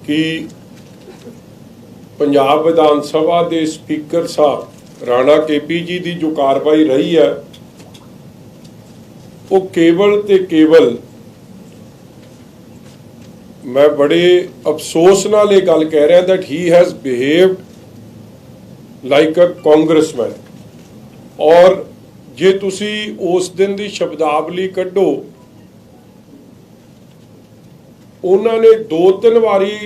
कि पंजाब विधान सभा के स्पीकर साहब राणा केपी जी की जो कार्रवाई रही है वो केवल ते केवल मैं बड़े अफसोस नाल ये गल कह रहा that he has behaved like a congressman. और जे तुसी उस दिन की शब्दावली कड्डो, उन्होंने 2-3 वारी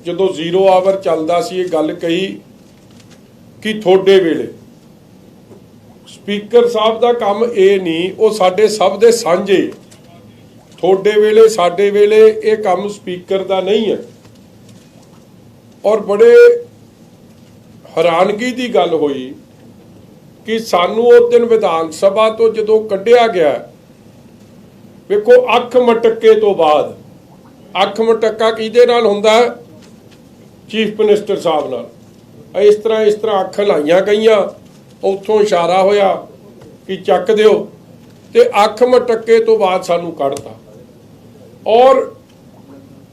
जो 0 आवर चलता सी ये गल कही कि थोड़े वेले स्पीकर साहब का काम ये नहीं, वो साडे सब दे सांझे, थोड़े वेले साडे वेले ये काम स्पीकर का नहीं है। और बड़े हैरानगी की गल हुई कि सानू उस दिन विधान सभा तो जो कढ़िया गया, देखो अख मटके तो बाद, अख मटका किहदे नाल हुंदा है? चीफ मिनिस्टर साहब नाल। इस तरह अख लाइया गई, उत्थों इशारा होया कि चक दिओ, ते अख मटके तो बाद सानू कढ़ता। और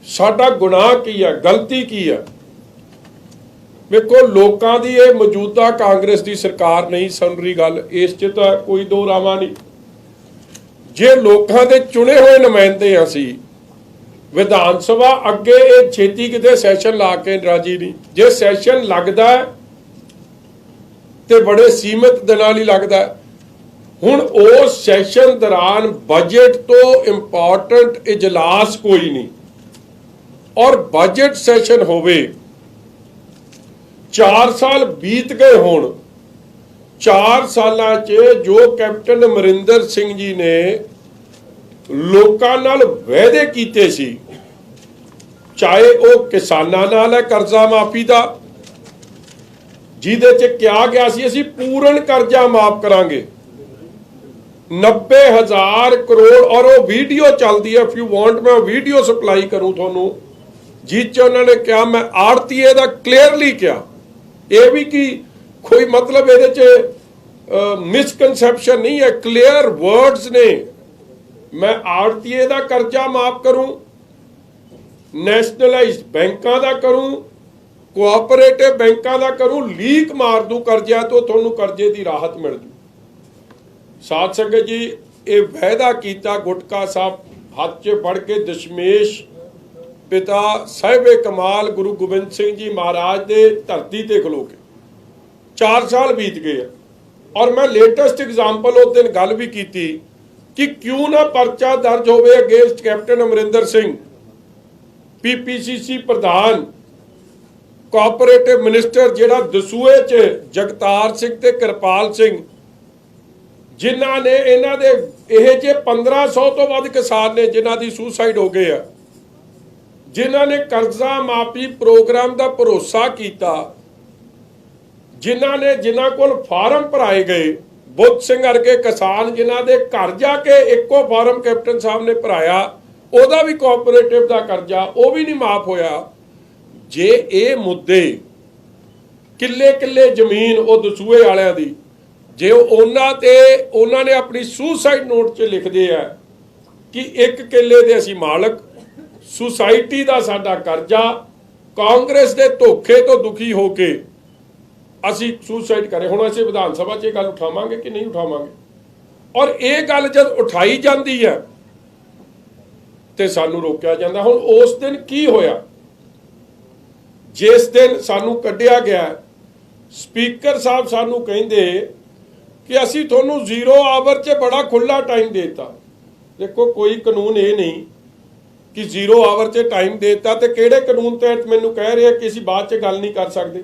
साडा गुनाह की है, गलती की है? देखो लोगों की ये मौजूदा कांग्रेस की सरकार नहीं सुन रही, गल इस च तां कोई दो रावा नहीं। जे लोगों के चुने हुए नुमाइंदे असी विधान सभा अगे ये छेती किते सैशन ला के राजी नहीं। जे सैशन लगता है तो बड़े सीमित दिनां लई लगता है। हुण उस सैशन दौरान बजट तो इंपॉर्टेंट इजलास कोई नहीं, और बजट सैशन होवे, 4 साल बीत गए होण, 4 सालां च जो कैप्टन अमरिंदर सिंह जी ने लोकां नाल वायदे कीते सी, चाहे वो किसानां नाल है कर्जा माफी दा, जिहदे च क्या गया सी असीं पूर्ण कर्जा माफ करांगे 90,000 करोड़। और वो वीडियो चलती है, इफ यू वांट मैं वीडियो सप्लाई करूं थोनू, जिस उन्होंने कहा, मैं आड़तीए दा क्लीयरली क्या, ये भी कि कोई मतलब ये मिसकनसैप्शन नहीं है, क्लियर वर्ड्स ने, मैं आड़तीए दा कर्जा माफ करूं, नैशनलाइज्ड बैंकों का करूं, कोआपरेटिव बैंकों का करूं, लीक मार दूं कर्जा तो थोनू कर्जे की राहत मिल जू। साध संगत जी, ये वायदा किया गुटका साहब हाथ च फड़ के दशमेश पिता साहिबे कमाल गुरु गोबिंद सिंह जी महाराज के धरती ते खलो के 4 साल बीत गए। और मैं लेटेस्ट एग्जाम्पल उस दिन गल भी की कि क्यों ना परचा दर्ज होवे against captain Amarinder Singh, PPCC प्रधान, कोआपरेटिव मिनिस्टर जिहड़ा दसूए च जगतार सिंह ते कृपाल सिंह, जिन्हां ने इन्हां दे इह जे 1500 तो वध किसान ने जिन्हां दी सुसाइड हो गए, जिन्हां ने कर्जा माफी प्रोग्राम का भरोसा किया, जिन्हां कोल फार्म भराए गए, बुद्ध सिंह वर्गे किसान जिन्हां दे घर जाके एको फार्म कैप्टन साहब ने भराया, ਉਹਦਾ भी कोआपरेटिव का कर्जा वो भी नहीं माफ होया। जे ये मुद्दे किले किले जमीन वो दसूए वालियां दी, जे उन्होंने अपनी सुसाइड नोट च लिखते हैं कि 1 किले दे असी मालक, सुसाइटी का साडा कर्जा, कांग्रेस के धोखे तो दुखी होके असी सुसाइड करें। हुण असीं विधान सभा च गल उठावांगे कि नहीं उठावांगे? और ये गल जब उठाई जाती है तो सानू रोकया जाता। हुण उस दिन की होया, जिस दिन सानू कढ़िया गया, स्पीकर साहब सानू कहिंदे कि असी थोनू 0 आवर च बड़ा खुला टाइम देता। देखो कोई कानून ये नहीं कि 0 आवर च टाइम देता, तो किहड़े कानून तहत मैनू कह रहे कि असी बाद च गल नहीं कर सकते?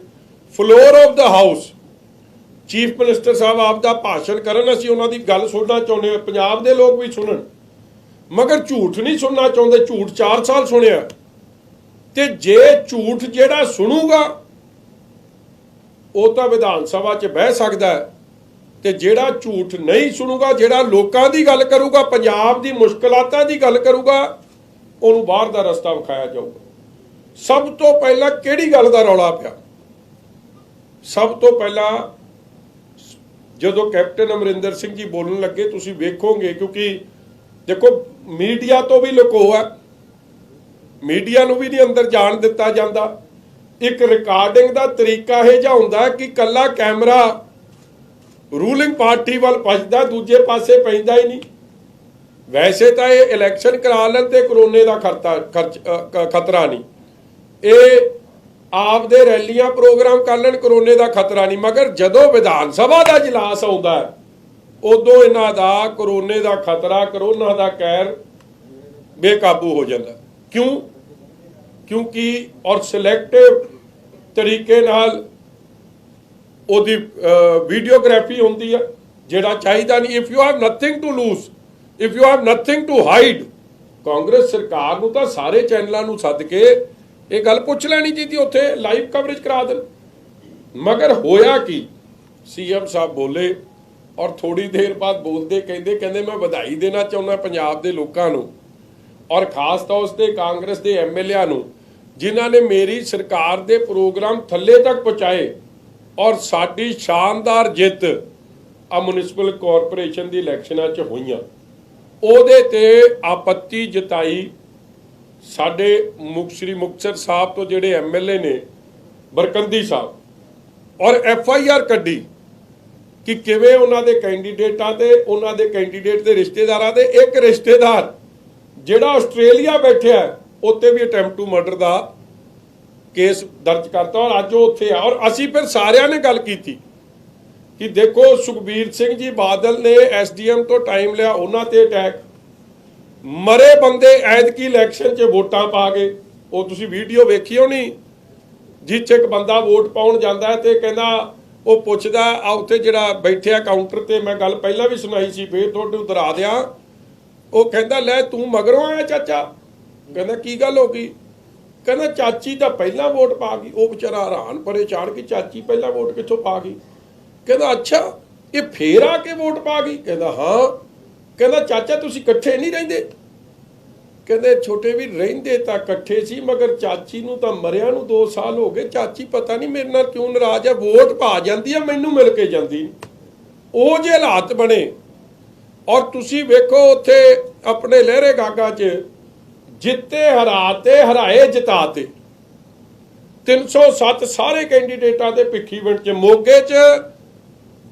Floor of the house chief minister साहब आपका भाषण करन, असी उन्हां दी गल सुनना चाहुंदे, पंजाब दे लोग भी सुनन, मगर झूठ नहीं सुनना चाहते। झूठ 4 साल सुनिया, ते जे झूठ जेड़ा सुनूगा वो तो विधान सभा च बह सकता है, ते जेड़ा झूठ नहीं सुनूगा, जेड़ा लोकां दी गल करूगा, पंजाब दी मुश्किलातां दी गल करूगा, उन्होंने बाहर दा रस्ता विखाया जाऊगा। सब तो पहला किहड़ी गल दा रौला पिया? सब तो पहला जदों कैप्टन अमरिंदर सिंह जी बोलण लगे, तुसीं वेखोगे, क्योंकि देखो मीडिया तो भी लुको है, मीडिया ਨੂੰ ਵੀ ਨਹੀਂ ਅੰਦਰ ਜਾਣ ਦਿੱਤਾ ਜਾਂਦਾ। ਇੱਕ ਰਿਕਾਰਡਿੰਗ ਦਾ ਤਰੀਕਾ ਇਹ ਜਿਹਾ ਹੁੰਦਾ ਕਿ ਕੱਲਾ ਕੈਮਰਾ ਰੂਲਿੰਗ ਪਾਰਟੀ ਵੱਲ ਭੱਜਦਾ, ਦੂਜੇ ਪਾਸੇ ਪੈਂਦਾ ਹੀ ਨਹੀਂ। ਵੈਸੇ ਤਾਂ ਇਹ ਇਲੈਕਸ਼ਨ ਕਰਾ ਲੈਣ ਤੇ ਕਰੋਨੇ ਦਾ ਖਤਰਾ ਨਹੀਂ, ਇਹ ਆਪਦੇ ਰੈਲੀਆਂ ਪ੍ਰੋਗਰਾਮ ਕਰ ਲੈਣ, ਕਰੋਨੇ ਦਾ ਖਤਰਾ ਨਹੀਂ। ਮਗਰ ਜਦੋਂ ਵਿਧਾਨ ਸਭਾ ਦਾ ਇਜਲਾਸ ਆਉਂਦਾ ਉਦੋਂ ਇਹਨਾਂ ਦਾ ਕਰੋਨੇ ਦਾ ਖਤਰਾ, ਕਰੋਨਾ ਦਾ ਕਹਿਰ ਬੇਕਾਬੂ ਹੋ ਜਾਂਦਾ। ਕਿਉਂ? ਕਿਉਂਕਿ ਔਰ ਸਿਲੈਕਟਿਵ ਤਰੀਕੇ ਨਾਲ ਉਹਦੀ ਵੀਡੀਓਗ੍ਰਾਫੀ ਹੁੰਦੀ ਹੈ, ਜਿਹੜਾ ਚਾਹੀਦਾ ਨਹੀਂ। If you have nothing to lose, if you have nothing to hide, Congress ਸਰਕਾਰ ਨੂੰ ਤਾਂ ਸਾਰੇ ਚੈਨਲਾਂ ਨੂੰ ਸੱਦ ਕੇ ਇਹ ਗੱਲ ਪੁੱਛ ਲੈਣੀ ਚਾਹੀਦੀ, ਉੱਥੇ ਲਾਈਵ ਕਵਰੇਜ ਕਰਾ ਦੇਣ। ਮਗਰ ਹੋਇਆ ਕੀ, ਸੀਐਮ ਸਾਹਿਬ ਬੋਲੇ ਔਰ ਥੋੜੀ ਦੇਰ ਬਾਅਦ ਬੋਲਦੇ ਕਹਿੰਦੇ ਮੈਂ ਵਧਾਈ ਦੇਣਾ ਚਾਹੁੰਦਾ ਪੰਜਾਬ ਦੇ ਲੋਕਾਂ ਨੂੰ ਔਰ ਖਾਸ ਤੌਰ ਤੇ ਕਾਂਗਰਸ ਦੇ ਐਮਐਲਏ ਨੂੰ, ਜਿਨ੍ਹਾਂ ਨੇ ਮੇਰੀ ਸਰਕਾਰ ਦੇ ਪ੍ਰੋਗਰਾਮ ਥੱਲੇ ਤੱਕ ਪਹੁੰਚਾਏ ਔਰ ਸਾਡੀ ਸ਼ਾਨਦਾਰ ਜਿੱਤ ਆ ਮਿਊਨਿਸਪਲ ਕਾਰਪੋਰੇਸ਼ਨ ਦੀ ਇਲੈਕਸ਼ਨਾਂ 'ਚ ਹੋਈਆਂ, ਉਹਦੇ ਤੇ ਆਪੱਤੀ ਜਤਾਈ। ਸਾਡੇ ਸ੍ਰੀ ਮੁਕਤਸਰ ਸਾਹਿਬ ਤੋਂ ਜਿਹੜੇ ਐਮਐਲਏ ਨੇ ਬਰਕੰਦੀ ਸਾਹਿਬ, ਔਰ ਐਫਆਈਆਰ ਕੱਢੀ ਕਿ ਕਿਵੇਂ ਉਹਨਾਂ ਦੇ ਕੈਂਡੀਡੇਟਾਂ ਤੇ ਉਹਨਾਂ ਦੇ ਕੈਂਡੀਡੇਟ ਦੇ ਰਿਸ਼ਤੇਦਾਰਾਂ ਦੇ ਇੱਕ ਰਿਸ਼ਤੇਦਾਰ ਜਿਹੜਾ ਆਸਟ੍ਰੇਲੀਆ ਬੈਠਿਆ ਉੱਤੇ ਵੀ ਅਟੈਂਪਟ ਟੂ ਮਰਡਰ ਦਾ ਕੇਸ ਦਰਜ ਕਰਤਾ ਔਰ ਅੱਜ ਉਹ ਉੱਥੇ ਆ। ਔਰ ਅਸੀਂ ਫਿਰ ਸਾਰਿਆਂ ਨੇ ਗੱਲ ਕੀਤੀ ਕਿ ਦੇਖੋ ਸੁਖਬੀਰ ਸਿੰਘ ਜੀ ਬਾਦਲ ਨੇ ਐਸਡੀਐਮ ਤੋਂ ਟਾਈਮ ਲਿਆ, ਉਹਨਾਂ ਤੇ ਅਟੈਕ, ਮਰੇ ਬੰਦੇ ਐਤਕੀ ਇਲੈਕਸ਼ਨ 'ਚ ਵੋਟਾਂ ਪਾ ਗਏ। ਉਹ ਤੁਸੀਂ ਵੀਡੀਓ ਵੇਖੀ ਹੋਣੀ ਜਿੱਥੇ ਇੱਕ ਬੰਦਾ ਵੋਟ ਪਾਉਣ ਜਾਂਦਾ ਤੇ ਕਹਿੰਦਾ, ਉਹ ਪੁੱਛਦਾ ਆ ਉੱਥੇ ਜਿਹੜਾ ਬੈਠਿਆ ਕਾਊਂਟਰ ਤੇ, ਮੈਂ ਗੱਲ ਪਹਿਲਾਂ ਵੀ ਸੁਣਾਈ ਸੀ ਫੇਰ ਤੁਹਾਨੂੰ ਦੁਹਰਾ ਦਿਆਂ, ਉਹ ਕਹਿੰਦਾ ਲੈ ਤੂੰ ਮਗਰੋਂ ਆਇਆ ਚਾਚਾ? ਕਹਿੰਦਾ ਕੀ ਗੱਲ ਹੋ ਗਈ? ਕਹਿੰਦਾ ਚਾਚੀ ਤਾਂ ਪਹਿਲਾਂ ਵੋਟ ਪਾ ਗਈ। ਉਹ ਵਿਚਾਰਾ ਹੈਰਾਨ ਪਰੇਸ਼ਾਨ ਕਿ ਚਾਚੀ ਪਹਿਲਾਂ ਵੋਟ ਕਿੱਥੋਂ ਪਾ ਗਈ? ਕਹਿੰਦਾ ਅੱਛਾ ਇਹ ਫੇਰ ਆ ਕੇ ਵੋਟ ਪਾ ਗਈ? ਕਹਿੰਦਾ ਹਾਂ। ਕਹਿੰਦਾ ਚਾਚਾ ਤੁਸੀਂ ਇਕੱਠੇ ਨਹੀਂ ਰਹਿੰਦੇ? ਕਹਿੰਦੇ ਛੋਟੇ ਵੀ ਰਹਿੰਦੇ ਤਾਂ ਇਕੱਠੇ ਸੀ, ਮਗਰ ਚਾਚੀ ਨੂੰ ਤਾਂ ਮਰਿਆ ਨੂੰ 2 ਸਾਲ ਹੋ ਗਏ, ਚਾਚੀ ਪਤਾ ਨਹੀਂ ਮੇਰੇ ਨਾਲ ਕਿਉਂ ਨਾਰਾਜ਼ ਹੈ, ਵੋਟ ਪਾ ਜਾਂਦੀ ਹੈ ਮੈਨੂੰ ਮਿਲ ਕੇ ਜਾਂਦੀ। ਉਹ ਜੇ ਹਾਲਾਤ ਬਣੇ ਔਰ ਤੁਸੀਂ ਵੇਖੋ ਉੱਥੇ ਆਪਣੇ ਲਹਿਰੇ ਗਾਗਾ 'ਚ ਜਿੱਤੇ ਹਰਾਤੇ, ਹਰਾਏ ਜਿਤਾਤੇ, 307 ਸਾਰੇ ਕੈਂਡੀਡੇਟਾਂ ਦੇ ਭਿੱਖੀਵਿੰਡ 'ਚ, ਮੋਗੇ 'ਚ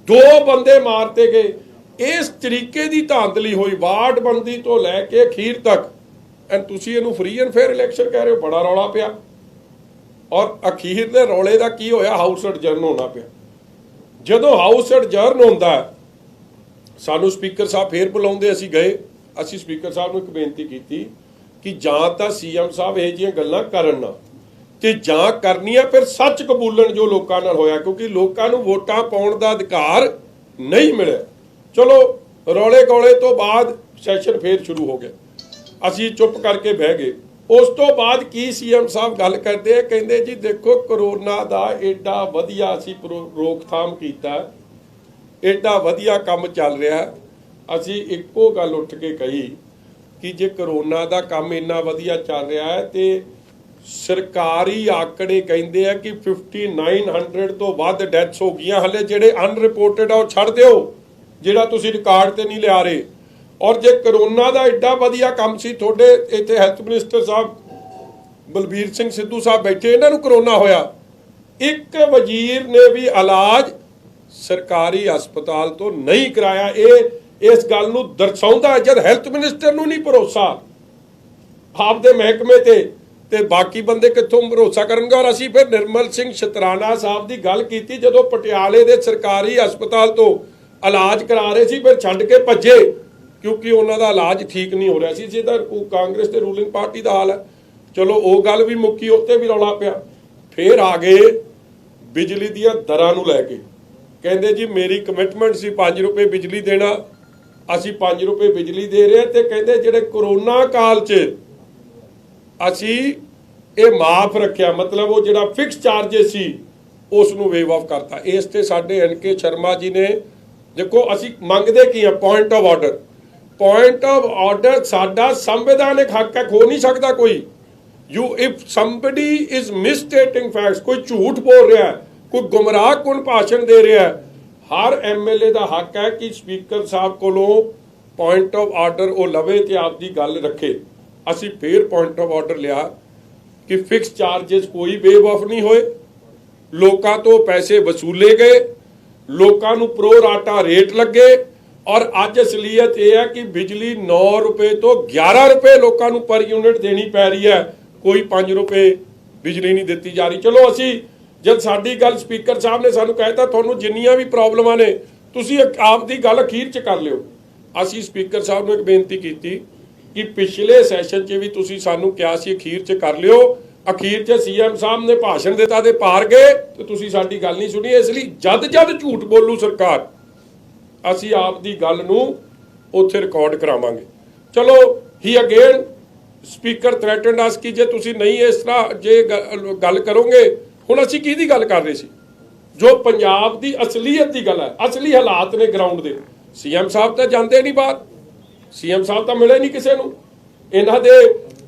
2 ਬੰਦੇ ਮਾਰਤੇ ਗਏ। ਇਸ ਤਰੀਕੇ ਦੀ ਧਾਂਦਲੀ ਹੋਈ ਵਾਰਡ ਬੰਦੀ ਤੋਂ ਲੈ ਕੇ ਅਖੀਰ ਤੱਕ, ਐਂਡ ਤੁਸੀਂ ਇਹਨੂੰ ਫ੍ਰੀ ਐਂਡ ਫੇਅਰ ਇਲੈਕਸ਼ਨ ਕਹਿ ਰਹੇ ਹੋ। ਬੜਾ ਰੌਲਾ ਪਿਆ ਔਰ ਅਖੀਰ ਦੇ ਰੌਲੇ ਦਾ ਕੀ ਹੋਇਆ, ਹਾਊਸ ਅਡਜਰਨ ਹੋਣਾ ਪਿਆ। ਜਦੋਂ ਹਾਊਸ ਅਡਜਰਨ ਹੁੰਦਾ ਸਾਨੂੰ ਸਪੀਕਰ ਸਾਹਿਬ ਫੇਰ ਬੁਲਾਉਂਦੇ, ਅਸੀਂ ਗਏ, ਅਸੀਂ ਸਪੀਕਰ ਸਾਹਿਬ ਨੂੰ ਇੱਕ ਬੇਨਤੀ ਕੀਤੀ ਕਿ ਜਾਂ ਤਾਂ ਸੀਐਮ ਸਾਹਿਬ ਇਹ ਜਿਹੀਆਂ ਗੱਲਾਂ ਕਰਨ ਨਾ, ਤੇ ਜਾਂ ਕਰਨੀਆਂ ਫਿਰ ਸੱਚ ਕਬੂਲਣ ਜੋ ਲੋਕਾਂ ਨਾਲ ਹੋਇਆ, ਕਿਉਂਕਿ ਲੋਕਾਂ ਨੂੰ ਵੋਟਾਂ ਪਾਉਣ ਦਾ ਅਧਿਕਾਰ ਨਹੀਂ ਮਿਲਿਆ। ਚਲੋ ਰੌਲੇ ਗੌਲੇ ਤੋਂ ਬਾਅਦ ਸੈਸ਼ਨ ਫੇਰ ਸ਼ੁਰੂ ਹੋ ਗਿਆ, ਅਸੀਂ ਚੁੱਪ ਕਰਕੇ ਬਹਿ ਗਏ। ਉਸ ਤੋਂ ਬਾਅਦ ਕੀ ਸੀਐਮ ਸਾਹਿਬ ਗੱਲ ਕਰਦੇ ਆ, ਕਹਿੰਦੇ ਜੀ ਦੇਖੋ ਕਰੋਨਾ ਦਾ ਏਡਾ ਵਧੀਆ ਅਸੀਂ ਰੋਕਥਾਮ ਕੀਤਾ, ਏਡਾ ਵਧੀਆ ਕੰਮ ਚੱਲ ਰਿਹਾ। ਅਸੀਂ ਇੱਕੋ ਗੱਲ ਉੱਠ ਕੇ ਕਹੀ ਕਿ ਜੇ ਕਰੋਨਾ ਦਾ ਕੰਮ ਇੰਨਾ ਵਧੀਆ ਚੱਲ ਰਿਹਾ ਹੈ ਤੇ ਸਰਕਾਰੀ ਆંકੜੇ ਕਹਿੰਦੇ ਆ ਕਿ 5900 ਤੋਂ ਵੱਧ ਡੈਥਸ ਹੋ ਗਈਆਂ। ਹਲੇ ਜਿਹੜੇ ਅਨਰਿਪੋਰਟਡ ਆ ਉਹ ਛੱਡ ਦਿਓ, ਜਿਹੜਾ ਤੁਸੀਂ ਰਿਕਾਰਡ ਤੇ ਨਹੀਂ ਲਿਆ ਰਹੇ। ਔਰ ਜੇ ਕਰੋਨਾ ਦਾ ਏਡਾ ਵਧੀਆ ਕੰਮ ਸੀ, ਤੁਹਾਡੇ ਇੱਥੇ ਹੈਲਥ ਮਿਨਿਸਟਰ ਸਾਹਿਬ ਬਲਬੀਰ ਸਿੰਘ ਸਿੱਧੂ ਸਾਹਿਬ ਬੈਠੇ, ਇਹਨਾਂ ਨੂੰ ਕਰੋਨਾ ਹੋਇਆ, ਇੱਕ ਵਜ਼ੀਰ ਨੇ ਵੀ ਇਲਾਜ ਸਰਕਾਰੀ ਹਸਪਤਾਲ ਤੋਂ ਨਹੀਂ ਕਰਾਇਆ। ਇਹ ਇਸ ਗੱਲ ਨੂੰ ਦਰਸਾਉਂਦਾ ਜਦ ਹੈਲਥ ਮਿਨਿਸਟਰ ਨੂੰ ਨਹੀਂ ਭਰੋਸਾ ਆਪਦੇ ਮਹਿਕਮੇ ਤੇ ਬਾਕੀ ਬੰਦੇ ਕਿੱਥੋਂ ਭਰੋਸਾ ਕਰਨਗੇ। ਔਰ ਅਸੀਂ ਫਿਰ ਨਿਰਮਲ ਸਿੰਘ ਸ਼ਤਰਾਣਾ ਸਾਹਿਬ ਦੀ ਗੱਲ ਕੀਤੀ, ਜਦੋਂ ਪਟਿਆਲੇ ਦੇ ਸਰਕਾਰੀ ਹਸਪਤਾਲ ਤੋਂ ਇਲਾਜ ਕਰਾ ਰਹੇ ਸੀ, ਫਿਰ ਛੱਡ ਕੇ ਭੱਜੇ ਕਿਉਂਕਿ ਉਹਨਾਂ ਦਾ ਇਲਾਜ ਠੀਕ ਨਹੀਂ ਹੋ ਰਿਹਾ ਸੀ। ਜਿਹਦਾ ਕਾਂਗਰਸ ਤੇ ਰੂਲਿੰਗ ਪਾਰਟੀ ਦਾ ਹਾਲ ਹੈ। ਚਲੋ ਉਹ ਗੱਲ ਵੀ ਮੁੱਕੀ, ਉੱਤੇ ਵੀ ਰੌਲਾ ਪਿਆ। ਫਿਰ ਆ ਗਏ ਬਿਜਲੀ ਦੀਆਂ ਦਰਾਂ ਨੂੰ ਲੈ ਕੇ, ਕਹਿੰਦੇ ਜੀ ਮੇਰੀ ਕਮਿਟਮੈਂਟ ਸੀ 5 ਰੁਪਏ ਬਿਜਲੀ ਦੇਣਾ, ਅਸੀਂ 5 ਰੁਪਏ ਬਿਜਲੀ ਦੇ ਰਹੇ, ਤੇ ਕਹਿੰਦੇ ਜਿਹੜੇ ਕਰੋਨਾ ਕਾਲ 'ਚ ਅਸੀਂ ਇਹ ਮਾਫ ਰੱਖਿਆ, ਮਤਲਬ ਉਹ ਜਿਹੜਾ ਫਿਕਸ ਚਾਰजेस ਸੀ ਉਸ ਨੂੰ ਵੇਵ ਆਫ ਕਰਤਾ। ਇਸ ਤੇ ਸਾਡੇ ਐਨਕੇ ਸ਼ਰਮਾ ਜੀ ਨੇ, ਦੇਖੋ ਅਸੀਂ ਮੰਗਦੇ ਕੀ ਆ, point of order. Point of order ਸਾਡਾ ਸੰਵਿਧਾਨਿਕ ਹੱਕ ਹੈ, ਖੋ ਨਹੀਂ ਸਕਦਾ ਕੋਈ। ਇਫ ਸਮਬਡੀ ਇਜ਼ ਮਿਸਸਟੇਟਿੰਗ ਫੈਕਟਸ, ਕੋਈ ਝੂਠ ਬੋਲ ਰਿਹਾ, ਕੋਈ ਗੁੰਮਰਾਹ ਕੁਨ ਭਾਸ਼ਣ ਦੇ ਰਿਹਾ, ਹਰ ਐਮਐਲਏ ਦਾ ਹੱਕ ਹੈ ਕਿ ਸਪੀਕਰ ਸਾਹਿਬ ਕੋਲੋਂ ਪੁਆਇੰਟ ਆਫ ਆਰਡਰ ਉਹ ਲਵੇ ਤੇ ਆਪਦੀ ਗੱਲ ਰੱਖੇ। ਅਸੀਂ ਫੇਰ ਪੁਆਇੰਟ ਆਫ ਆਰਡਰ ਲਿਆ ਕਿ ਫਿਕਸ ਚਾਰजेस ਕੋਈ ਵੇਵ ਆਫ ਨਹੀਂ ਹੋਏ, ਲੋਕਾਂ ਤੋਂ ਪੈਸੇ ਵਸੂਲੇ ਗਏ, ਲੋਕਾਂ ਨੂੰ ਪ੍ਰੋ ਰਾਟਾ ਰੇਟ ਲੱਗੇ। ਔਰ ਅੱਜ ਅਸਲੀਅਤ ਇਹ ਹੈ ਕਿ ਬਿਜਲੀ 9 ਰੁਪਏ ਤੋਂ 11 ਰੁਪਏ ਲੋਕਾਂ ਨੂੰ ਪਰ ਯੂਨਿਟ ਦੇਣੀ ਪੈ ਰਹੀ ਹੈ, ਕੋਈ 5 ਰੁਪਏ ਬਿਜਲੀ ਨਹੀਂ ਦਿੱਤੀ ਜਾ ਰਹੀ। ਚਲੋ ਅਸੀਂ ਜਦ ਸਾਡੀ ਗੱਲ ਸਪੀਕਰ ਸਾਹਿਬ ਨੇ ਸਾਨੂੰ ਕਹਿਤਾ ਤੁਹਾਨੂੰ ਜਿੰਨੀਆਂ ਵੀ ਪ੍ਰੋਬਲਮਾਂ ਨੇ ਤੁਸੀਂ ਆਪ ਦੀ ਗੱਲ ਅਖੀਰ 'ਚ ਕਰ ਲਿਓ। ਅਸੀਂ ਸਪੀਕਰ ਸਾਹਿਬ ਨੂੰ ਇੱਕ ਬੇਨਤੀ ਕੀਤੀ ਕਿ ਪਿਛਲੇ ਸੈਸ਼ਨ 'ਚ ਵੀ ਤੁਸੀਂ ਸਾਨੂੰ ਕਿਹਾ ਸੀ ਅਖੀਰ 'ਚ ਕਰ ਲਿਓ, ਅਖੀਰ 'ਚ ਸੀਐਮ ਸਾਹਿਬ ਨੇ ਭਾਸ਼ਣ ਦਿੱਤਾ ਤੇ ਪਾਰ ਗਏ ਤੇ ਤੁਸੀਂ ਸਾਡੀ ਗੱਲ ਨਹੀਂ ਸੁਣੀ। ਇਸ ਲਈ ਜਦ ਝੂਠ ਬੋਲੂ ਸਰਕਾਰ, ਅਸੀਂ ਆਪ ਦੀ ਗੱਲ ਨੂੰ ਉੱਥੇ ਰਿਕਾਰਡ ਕਰਾਵਾਂਗੇ। ਚਲੋ ਹੀ ਅਗੇਨ ਸਪੀਕਰ ਥ੍ਰੈਟਨਡ ਅਸ ਕਿ ਜੇ ਤੁਸੀਂ ਨਹੀਂ ਇਸ ਤਰ੍ਹਾਂ ਜੇ ਗੱਲ ਕਰੋਗੇ, ਹੁਣ ਅਸੀਂ ਕਿਹਦੀ ਗੱਲ ਕਰ ਰਹੇ ਸੀ? ਜੋ ਪੰਜਾਬ ਦੀ ਅਸਲੀਅਤ ਦੀ ਗੱਲ ਹੈ, ਅਸਲੀ ਹਾਲਾਤ ਨੇ ਗਰਾਊਂਡ ਦੇ। ਸੀਐਮ ਸਾਹਿਬ ਤਾਂ ਜਾਂਦੇ ਨਹੀਂ ਬਾਹਰ, ਸੀਐਮ ਸਾਹਿਬ ਤਾਂ ਮਿਲੇ ਨਹੀਂ ਕਿਸੇ ਨੂੰ, ਇਹਨਾਂ ਦੇ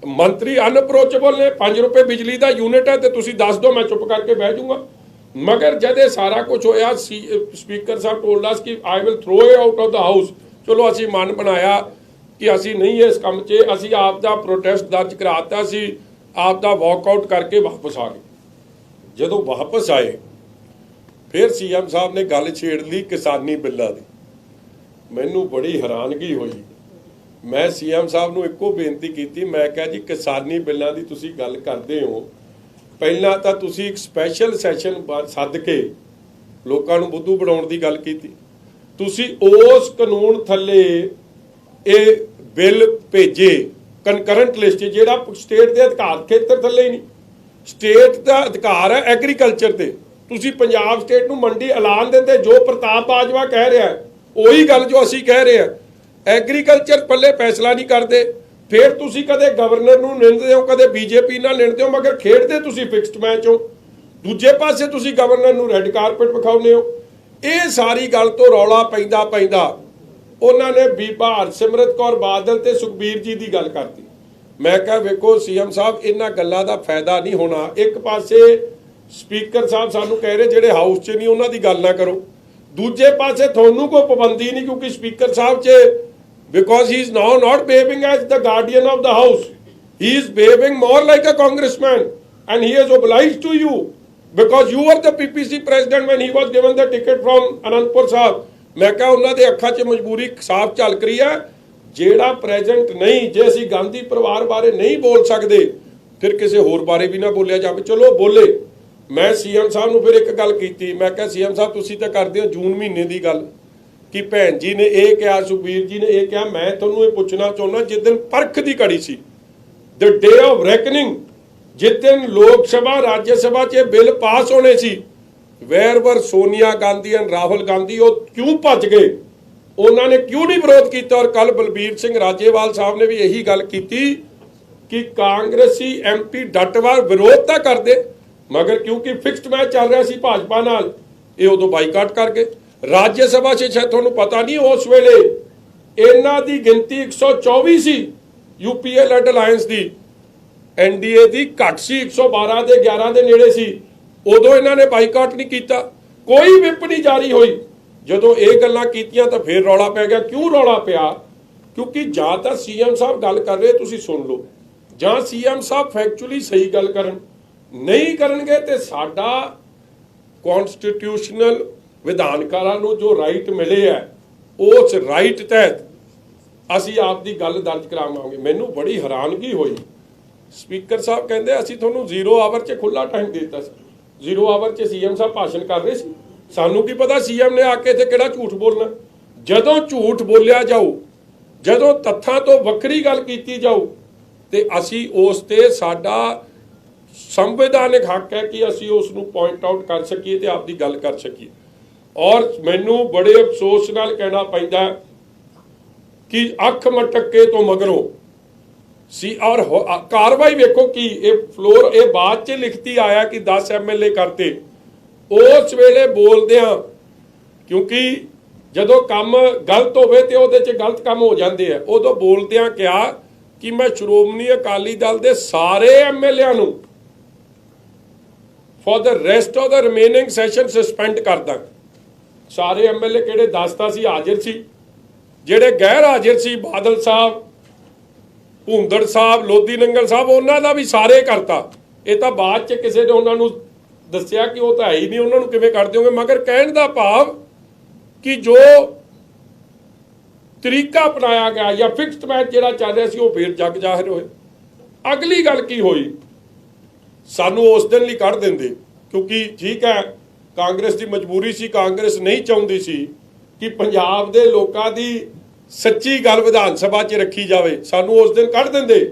ਮੰਤਰੀ ਅਨਅਪਰੋਚੇਬਲ ਨੇ। 5 ਰੁਪਏ ਬਿਜਲੀ ਦਾ ਯੂਨਿਟ ਹੈ ਤੇ ਤੁਸੀਂ ਦੱਸ ਦਿਓ, ਮੈਂ ਚੁੱਪ ਕਰਕੇ ਬਹਿ ਜਾਊਂਗਾ। ਮਗਰ ਜਦ ਇਹ ਸਾਰਾ ਕੁਝ ਹੋਇਆ, ਸਪੀਕਰ ਸਾਹਿਬ ਟੋਲਡ ਅਸ ਕਿ I will throw it out of the house. ਚਲੋ ਅਸੀਂ ਮਨ ਬਣਾਇਆ ਕਿ ਅਸੀਂ ਨਹੀਂ ਇਸ ਕੰਮ 'ਚ, ਅਸੀਂ ਆਪ ਦਾ ਪ੍ਰੋਟੈਸਟ ਦਰਜ ਕਰਾਤਾ ਸੀ, ਆਪ ਦਾ ਵਾਕਆਊਟ ਕਰਕੇ ਵਾਪਸ ਆ ਗਏ। ਜਦੋਂ ਵਾਪਸ ਆਏ ਫਿਰ ਸੀਐਮ ਸਾਹਿਬ ਨੇ ਗੱਲ ਛੇੜ ਲਈ ਕਿਸਾਨੀ ਬਿੱਲਾਂ ਦੀ। ਮੈਨੂੰ ਬੜੀ ਹੈਰਾਨਗੀ ਹੋਈ। ਮੈਂ ਸੀਐਮ ਸਾਹਿਬ ਨੂੰ ਇੱਕੋ ਬੇਨਤੀ ਕੀਤੀ, ਮੈਂ ਕਿਹਾ ਜੀ ਕਿਸਾਨੀ ਬਿੱਲਾਂ ਦੀ ਤੁਸੀਂ ਗੱਲ ਕਰਦੇ ਹੋ, ਪਹਿਲਾਂ ਤਾਂ ਤੁਸੀਂ ਇੱਕ ਸਪੈਸ਼ਲ ਸੈਸ਼ਨ ਸੱਦ ਕੇ ਲੋਕਾਂ ਨੂੰ ਬੁੱਧੂ ਬਣਾਉਣ ਦੀ ਗੱਲ ਕੀਤੀ। ਤੁਸੀਂ ਉਸ ਕਾਨੂੰਨ ਥੱਲੇ ਇਹ ਬਿੱਲ ਭੇਜੇ ਕਨਕਰੈਂਟ ਲਿਸਟ, ਜਿਹੜਾ ਸਟੇਟ ਦੇ ਅਧਿਕਾਰ ਖੇਤਰ ਥੱਲੇ ਹੀ ਨਹੀਂ। ਸਟੇਟ ਦਾ ਅਧਿਕਾਰ ਹੈ ਐਗਰੀਕਲਚਰ ਤੇ, ਤੁਸੀਂ ਪੰਜਾਬ ਸਟੇਟ ਨੂੰ ਮੰਡੀ ਐਲਾਨ ਦਿੰਦੇ। ਜੋ ਪ੍ਰਤਾਪ ਬਾਜਵਾ ਕਹਿ ਰਿਹਾ ਉਹੀ ਗੱਲ ਜੋ ਅਸੀਂ ਕਹਿ ਰਹੇ ਹਾਂ, ਐਗਰੀਕਲਚਰ ਪੱਲੇ ਫੈਸਲਾ ਨਹੀਂ ਕਰਦੇ। ਫਿਰ ਤੁਸੀਂ ਕਦੇ ਗਵਰਨਰ ਨੂੰ ਨਿੰਦਦੇ ਹੋ, ਕਦੇ ਬੀਜੇਪੀ ਨਾਲ ਨਿੰਦਦੇ ਹੋ, ਮਗਰ ਖੇਡਦੇ ਤੁਸੀਂ ਫਿਕਸਡ ਮੈਚ ਹੋ। ਦੂਜੇ ਪਾਸੇ ਤੁਸੀਂ ਗਵਰਨਰ ਨੂੰ ਰੈੱਡ ਕਾਰਪਟ ਵਿਖਾਉਂਦੇ ਹੋ। ਇਹ ਸਾਰੀ ਗੱਲ ਤੋਂ ਰੌਲਾ ਪੈਂਦਾ ਉਹਨਾਂ ਨੇ ਬੀਬਾ ਹਰਸਿਮਰਤ ਕੌਰ ਬਾਦਲ ਤੇ ਸੁਖਬੀਰ ਜੀ ਦੀ ਗੱਲ ਕਰਤੀ। ਮੈਂ ਕਿਹਾ ਵੇਖੋ ਸੀਐਮ ਸਾਹਿਬ, ਇਹਨਾਂ ਗੱਲਾਂ ਦਾ ਫਾਇਦਾ ਨਹੀਂ ਹੋਣਾ। ਇੱਕ ਪਾਸੇ ਸਪੀਕਰ ਸਾਹਿਬ ਸਾਨੂੰ ਕਹਿ ਰਹੇ ਜਿਹੜੇ ਹਾਊਸ 'ਚ ਨਹੀਂ ਉਹਨਾਂ ਦੀ ਗੱਲ ਨਾ ਕਰੋ, ਦੂਜੇ ਪਾਸੇ ਤੁਹਾਨੂੰ ਕੋਈ ਪਾਬੰਦੀ ਨਹੀਂ, ਕਿਉਂਕਿ ਸਪੀਕਰ ਸਾਹਿਬ 'ਚ because he is now not behaving as the guardian of the house, he is behaving more like a congressman and he is obliged to you because you were the PPC president when he was given the ticket from Anandpur Sahib। ਮੈਂ ਕਿਹਾ ਉਹਨਾਂ ਦੇ ਅੱਖਾਂ 'ਚ ਮਜਬੂਰੀ ਸਾਫ਼ ਝਲਕ ਰਹੀ ਹੈ। ਜਿਹੜਾ ਪ੍ਰੈਜ਼ੈਂਟ ਨਹੀਂ, ਜੇ ਅਸੀਂ ਗਾਂਧੀ ਪਰਿਵਾਰ ਬਾਰੇ ਨਹੀਂ ਬੋਲ ਸਕਦੇ ਫਿਰ ਕਿਸੇ ਹੋਰ ਬਾਰੇ ਵੀ ਨਾ ਬੋਲਿਆ ਜਾਵੇ। ਚਲੋ ਬੋਲੇ। ਮੈਂ ਸੀਐਮ ਸਾਹਿਬ ਨੂੰ ਫਿਰ ਇੱਕ ਗੱਲ ਕੀਤੀ, ਮੈਂ ਕਿਹਾ ਸੀਐਮ ਸਾਹਿਬ ਤੁਸੀਂ ਤਾਂ ਕਰਦੇ ਹੋ ਜੂਨ ਮਹੀਨੇ ਦੀ ਗੱਲ ਕਿ ਭੈਣ ਜੀ ਨੇ ਇਹ ਕਿਹਾ, ਸੁਖਬੀਰ ਜੀ ਨੇ ਇਹ ਕਿਹਾ। ਮੈਂ ਤੁਹਾਨੂੰ ਇਹ ਪੁੱਛਣਾ ਚਾਹੁੰਦਾ, ਜਿਸ ਦਿਨ ਪਰਖ ਦੀ ਘੜੀ ਸੀ, ਦ ਡੇ ਆਫ ਰੈਕਨਿੰਗ, ਜਿਸ ਦਿਨ ਲੋਕ ਸਭਾ ਰਾਜ ਸਭਾ 'ਚ ਬਿੱਲ ਪਾਸ ਹੋਣੇ ਸੀ, ਵੇਅਰ ਵਰ ਸੋਨੀਆ ਗਾਂਧੀ ਐਂਡ ਰਾਹੁਲ ਗਾਂਧੀ? ਉਹ ਕਿਉਂ ਭੱਜ ਗਏ? ਉਹਨਾਂ ਨੇ ਕਿਉਂ ਨਹੀਂ ਵਿਰੋਧ ਕੀਤਾ? ਔਰ ਕੱਲ ਬਲਬੀਰ ਸਿੰਘ ਰਾਜੇਵਾਲ ਸਾਹਿਬ ਨੇ ਵੀ ਇਹੀ ਗੱਲ ਕੀਤੀ ਕਿ ਕਾਂਗਰਸੀ ਐਮਪੀ ਡਟਵਾਰ ਵਿਰੋਧ ਤਾਂ ਕਰਦੇ, ਮਗਰ ਕਿਉਂਕਿ ਫਿਕਸਡ ਮੈਚ ਚੱਲ ਰਿਹਾ ਸੀ ਭਾਜਪਾ ਨਾਲ, ਇਹ ਉਦੋਂ ਬਾਈਕਾਟ ਕਰ ਗਏ। ਰਾਜ ਸਭਾ 'ਚ ਸ਼ਾਇਦ ਤੁਹਾਨੂੰ ਪਤਾ ਨਹੀਂ, ਉਸ ਵੇਲੇ ਇਹਨਾਂ ਦੀ ਗਿਣਤੀ 124 ਸੀ, ਯੂਪੀਏ ਲੈਡ ਅਲਾਇੰਸ ਦੀ, ਐਨਡੀਏ ਦੀ ਘੱਟ ਸੀ, 112 ਦੇ 11 ਦੇ ਨੇੜੇ ਸੀ। ਉਦੋਂ ਇਹਨਾਂ ਨੇ ਬਾਈਕਾਟ ਨਹੀਂ ਕੀਤਾ, ਕੋਈ ਵਿਪ ਨਹੀਂ ਜਾਰੀ ਹੋਈ। ਜਦੋਂ ਇਹ ਗੱਲਾਂ ਕੀਤੀਆਂ ਤਾਂ ਫਿਰ ਰੌਲਾ ਪੈ ਗਿਆ। ਕਿਉਂ ਰੌਲਾ ਪਿਆ? ਕਿਉਂਕਿ ਜਾਂ ਤਾਂ ਸੀਐਮ ਸਾਹਿਬ ਗੱਲ ਕਰ ਰਹੇ ਤੁਸੀਂ ਸੁਣ ਲਓ, ਜਾਂ ਸੀਐਮ ਸਾਹਿਬ ਫੈਕਚੁਅਲੀ ਸਹੀ ਗੱਲ ਕਰਨ। ਨਹੀਂ ਕਰਨਗੇ ਤੇ ਸਾਡਾ ਕਨਸਟੀਟਿਊਸ਼ਨਲ ਵਿਧਾਨਕਾਰਾਂ ਨੂੰ ਜੋ ਰਾਈਟ ਮਿਲੇ ਹੈ, ਉਸ ਰਾਈਟ ਤਹਿਤ ਅਸੀਂ ਆਪ ਦੀ ਗੱਲ ਦਰਜ ਕਰਾਵਾਂਗੇ। ਮੈਨੂੰ ਬੜੀ ਹੈਰਾਨਗੀ ਹੋਈ, ਸਪੀਕਰ ਸਾਹਿਬ ਕਹਿੰਦੇ ਅਸੀਂ ਤੁਹਾਨੂੰ 0 ਆਵਰ 'ਚ ਖੁੱਲਾ ਟਾਈਮ ਦੇ ਦਿੱਤਾ ਸੀ। 0 ਆਵਰ 'ਚ ਸੀਐਮ ਸਾਹਿਬ ਭਾਸ਼ਣ ਕਰ ਰਹੇ ਸੀ, ਸਾਨੂੰ ਕੀ ਪਤਾ ਸੀਐਮ ਨੇ ਆ ਕੇ ਇੱਥੇ ਕਿਹੜਾ ਝੂਠ ਬੋਲਣਾ। ਜਦੋਂ ਝੂਠ ਬੋਲਿਆ ਜਾਊ, ਜਦੋਂ ਤੱਥਾਂ ਤੋਂ ਵੱਖਰੀ ਗੱਲ ਕੀਤੀ ਜਾਊ ਤੇ ਅਸੀਂ ਉਸ ਤੇ ਸਾਡਾ ਸੰਵਿਧਾਨਿਕ ਹੱਕ ਹੈ ਕਿ ਅਸੀਂ ਉਸ ਨੂੰ ਪੁਆਇੰਟ ਆਊਟ ਕਰ ਸਕੀਏ ਤੇ ਆਪਦੀ ਗੱਲ ਕਰ ਸਕੀਏ। ਔਰ ਮੈਨੂੰ ਬੜੇ ਅਫਸੋਸ ਨਾਲ ਕਹਿਣਾ ਪੈਂਦਾ ਕਿ ਅੱਖ ਮਟਕੇ ਤੋਂ ਮਗਰੋਂ ਸੀ ਔਰ ਕਾਰਵਾਈ ਵੇਖੋ ਕਿ ਇਹ ਬਾਅਦ 'ਚ ਲਿਖਤੀ ਆਇਆ ਕਿ 10 ਐਮਐਲਏ ਕਰਤੇ। ਉਸ ਵੇਲੇ ਬੋਲਦਿਆਂ, ਕਿਉਂਕਿ ਜਦੋਂ ਕੰਮ ਗਲਤ ਹੋਵੇ ਤੇ ਉਹਦੇ 'ਚ ਗਲਤ ਕੰਮ ਹੋ ਜਾਂਦੇ ਆ, ਉਦੋਂ ਬੋਲਦਿਆਂ ਕਿਹਾ ਕਿ ਮੈਂ ਸ਼੍ਰੋਮਣੀ ਅਕਾਲੀ ਦਲ ਦੇ ਸਾਰੇ ਐਮਐਲਏਆਂ ਨੂੰ for the rest of the remaining session suspend ਕਰਦਾ। ਸਾਰੇ ਐਮਐਲਏ ਕਿਹੜੇ 10 ਤਾਂ ਸੀ ਹਾਜ਼ਰ ਸੀ, ਜਿਹੜੇ ਗੈਰ ਹਾਜ਼ਰ ਸੀ ਬਾਦਲ ਸਾਹਿਬ, ਭੁੰਦੜ ਸਾਹਿਬ, ਲੋਧੀ ਨੰਗਲ ਸਾਹਿਬ, ਉਹਨਾਂ ਦਾ ਵੀ ਸਾਰੇ ਕਰਤਾ। ਇਹ ਤਾਂ ਬਾਅਦ 'ਚ ਕਿਸੇ ਨੇ ਉਹਨਾਂ ਨੂੰ ਦੱਸਿਆ ਕਿ ਉਹ ਤਾਂ ਹੈ ਹੀ ਨਹੀਂ, ਉਹਨਾਂ ਨੂੰ ਕਿਵੇਂ ਕਰ ਦਿਓਗੇ। ਮਗਰ ਕਹਿਣ ਦਾ ਭਾਵ ਕਿ ਜੋ ਤਰੀਕਾ ਅਪਣਾਇਆ ਗਿਆ ਜਾਂ ਫਿਕਸਡ ਮੈਚ ਜਿਹੜਾ ਚੱਲ ਰਿਹਾ ਸੀ, ਉਹ ਫੇਰ ਜੱਗ ਜ਼ਾਹਿਰ ਹੋਏ। ਅਗਲੀ ਗੱਲ ਕੀ ਹੋਈ, ਸਾਨੂੰ ਉਸ ਦਿਨ ਲਈ ਕੱਢ ਦਿੰਦੇ, ਕਿਉਂਕਿ ਠੀਕ ਹੈ ਕਾਂਗਰਸ ਦੀ ਮਜਬੂਰੀ ਸੀ, ਕਾਂਗਰਸ ਨਹੀਂ ਚਾਹੁੰਦੀ ਸੀ ਕਿ ਪੰਜਾਬ ਦੇ ਲੋਕਾਂ ਦੀ ਸੱਚੀ ਗੱਲ ਵਿਧਾਨ ਸਭਾ 'ਚ ਰੱਖੀ ਜਾਵੇ, ਸਾਨੂੰ ਉਸ ਦਿਨ ਕੱਢ ਦਿੰਦੇ।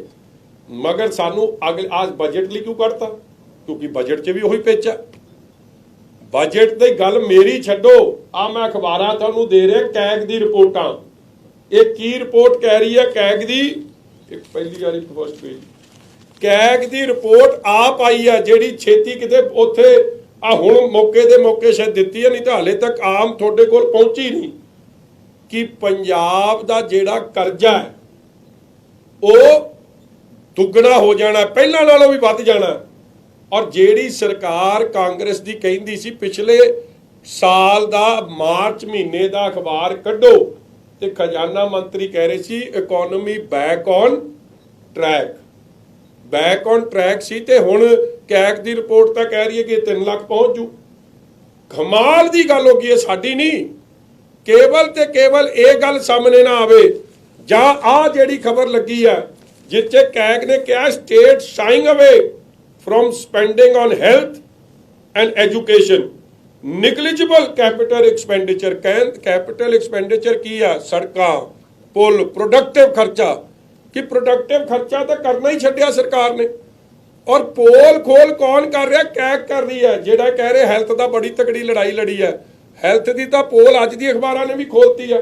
ਮਗਰ ਸਾਨੂੰ ਅੱਜ ਬਜਟ ਲਈ ਕਿਉਂ ਕੱਢਤਾ? ਕਿਉਂਕਿ ਬਜਟ 'ਚ ਵੀ ਉਹੀ ਪਿੱਚ ਹੈ। ਬਜਟ ਦੀ ਗੱਲ ਮੇਰੀ ਛੱਡੋ, ਆ ਮੈਂ ਅਖਬਾਰਾਂ ਤੁਹਾਨੂੰ ਦੇ ਰਿਹਾ ਕੈਗ ਦੀ ਰਿਪੋਰਟਾਂ। ਇਹ ਕੀ ਰਿਪੋਰਟ ਕਹਿ ਰਹੀ ਹੈ ਕੈਗ ਦੀ? ਇੱਕ ਪਹਿਲੀ ਵਾਰੀ ਫਸਟ ਪੇਜ ਕੈਗ ਦੀ ਰਿਪੋਰਟ ਆਪ ਆਈ ਹੈ, ਜਿਹੜੀ ਛੇਤੀ ਕਿਤੇ ਉੱਥੇ ਆ ਹੁਣ ਮੌਕੇ ਸ਼ਾਇਦ ਦਿੱਤੀ ਹੈ, ਨਹੀਂ ਤਾਂ ਹਾਲੇ ਤੱਕ ਆਮ ਤੁਹਾਡੇ ਕੋਲ ਪਹੁੰਚੀ ਨਹੀਂ, ਕਿ ਪੰਜਾਬ ਦਾ ਜਿਹੜਾ ਕਰਜ਼ਾ ਹੈ ਉਹ ਦੁੱਗਣਾ ਹੋ ਜਾਣਾ, ਪਹਿਲਾਂ ਨਾਲੋਂ ਵੀ ਵੱਧ ਜਾਣਾ। ਔਰ ਜਿਹੜੀ ਸਰਕਾਰ ਕਾਂਗਰਸ ਦੀ ਕਹਿੰਦੀ ਸੀ ਪਿਛਲੇ ਸਾਲ ਦਾ ਮਾਰਚ ਮਹੀਨੇ ਦਾ ਅਖਬਾਰ ਕੱਢੋ, ਤੇ ਖਜ਼ਾਨਾ ਮੰਤਰੀ ਕਹਿ ਰਹੇ ਸੀ ਇਕਨੋਮੀ ਬੈਕ ਔਨ ਟਰੈਕ ਸੀ, ਤੇ ਹੁਣ ਕੈਗ ਦੀ ਰਿਪੋਰਟ ਤਾਂ ਕਹਿ ਰਹੀ ਹੈ ਕਿ 3 ਲੱਖ ਪਹੁੰਚ ਜੂ। ਕਮਾਲ ਦੀ ਗੱਲ ਹੋ ਗਈ ਹੈ, ਸਾਡੀ ਨਹੀਂ। ਕੇਵਲ ਤੇ ਕੇਵਲ ਇਹ ਗੱਲ ਸਾਹਮਣੇ ਨਾ ਆਵੇ, ਜਾਂ ਆ ਜਿਹੜੀ ਖਬਰ ਲੱਗੀ ਹੈ ਜਿੱਥੇ ਕੈਗ ਨੇ ਕਿਹਾ ਸਟੇਟ ਸ਼ਾਈਂਗ ਅਵੇ from spending on health and education, negligible capital expenditure। Capital expenditure की है सड़कां, पुल, प्रोडक्टिव खर्चा, कि प्रोडक्टिव खर्चा तो करना ही छड्डिया सरकार ने। और पोल खोल कौन कर रहा? कैग कर रही है। जेड़ा कह रहे हैल्थ का बड़ी तगड़ी लड़ाई लड़ी है, हैल्थ की तो पोल अज दी अखबारां ने भी खोलती है।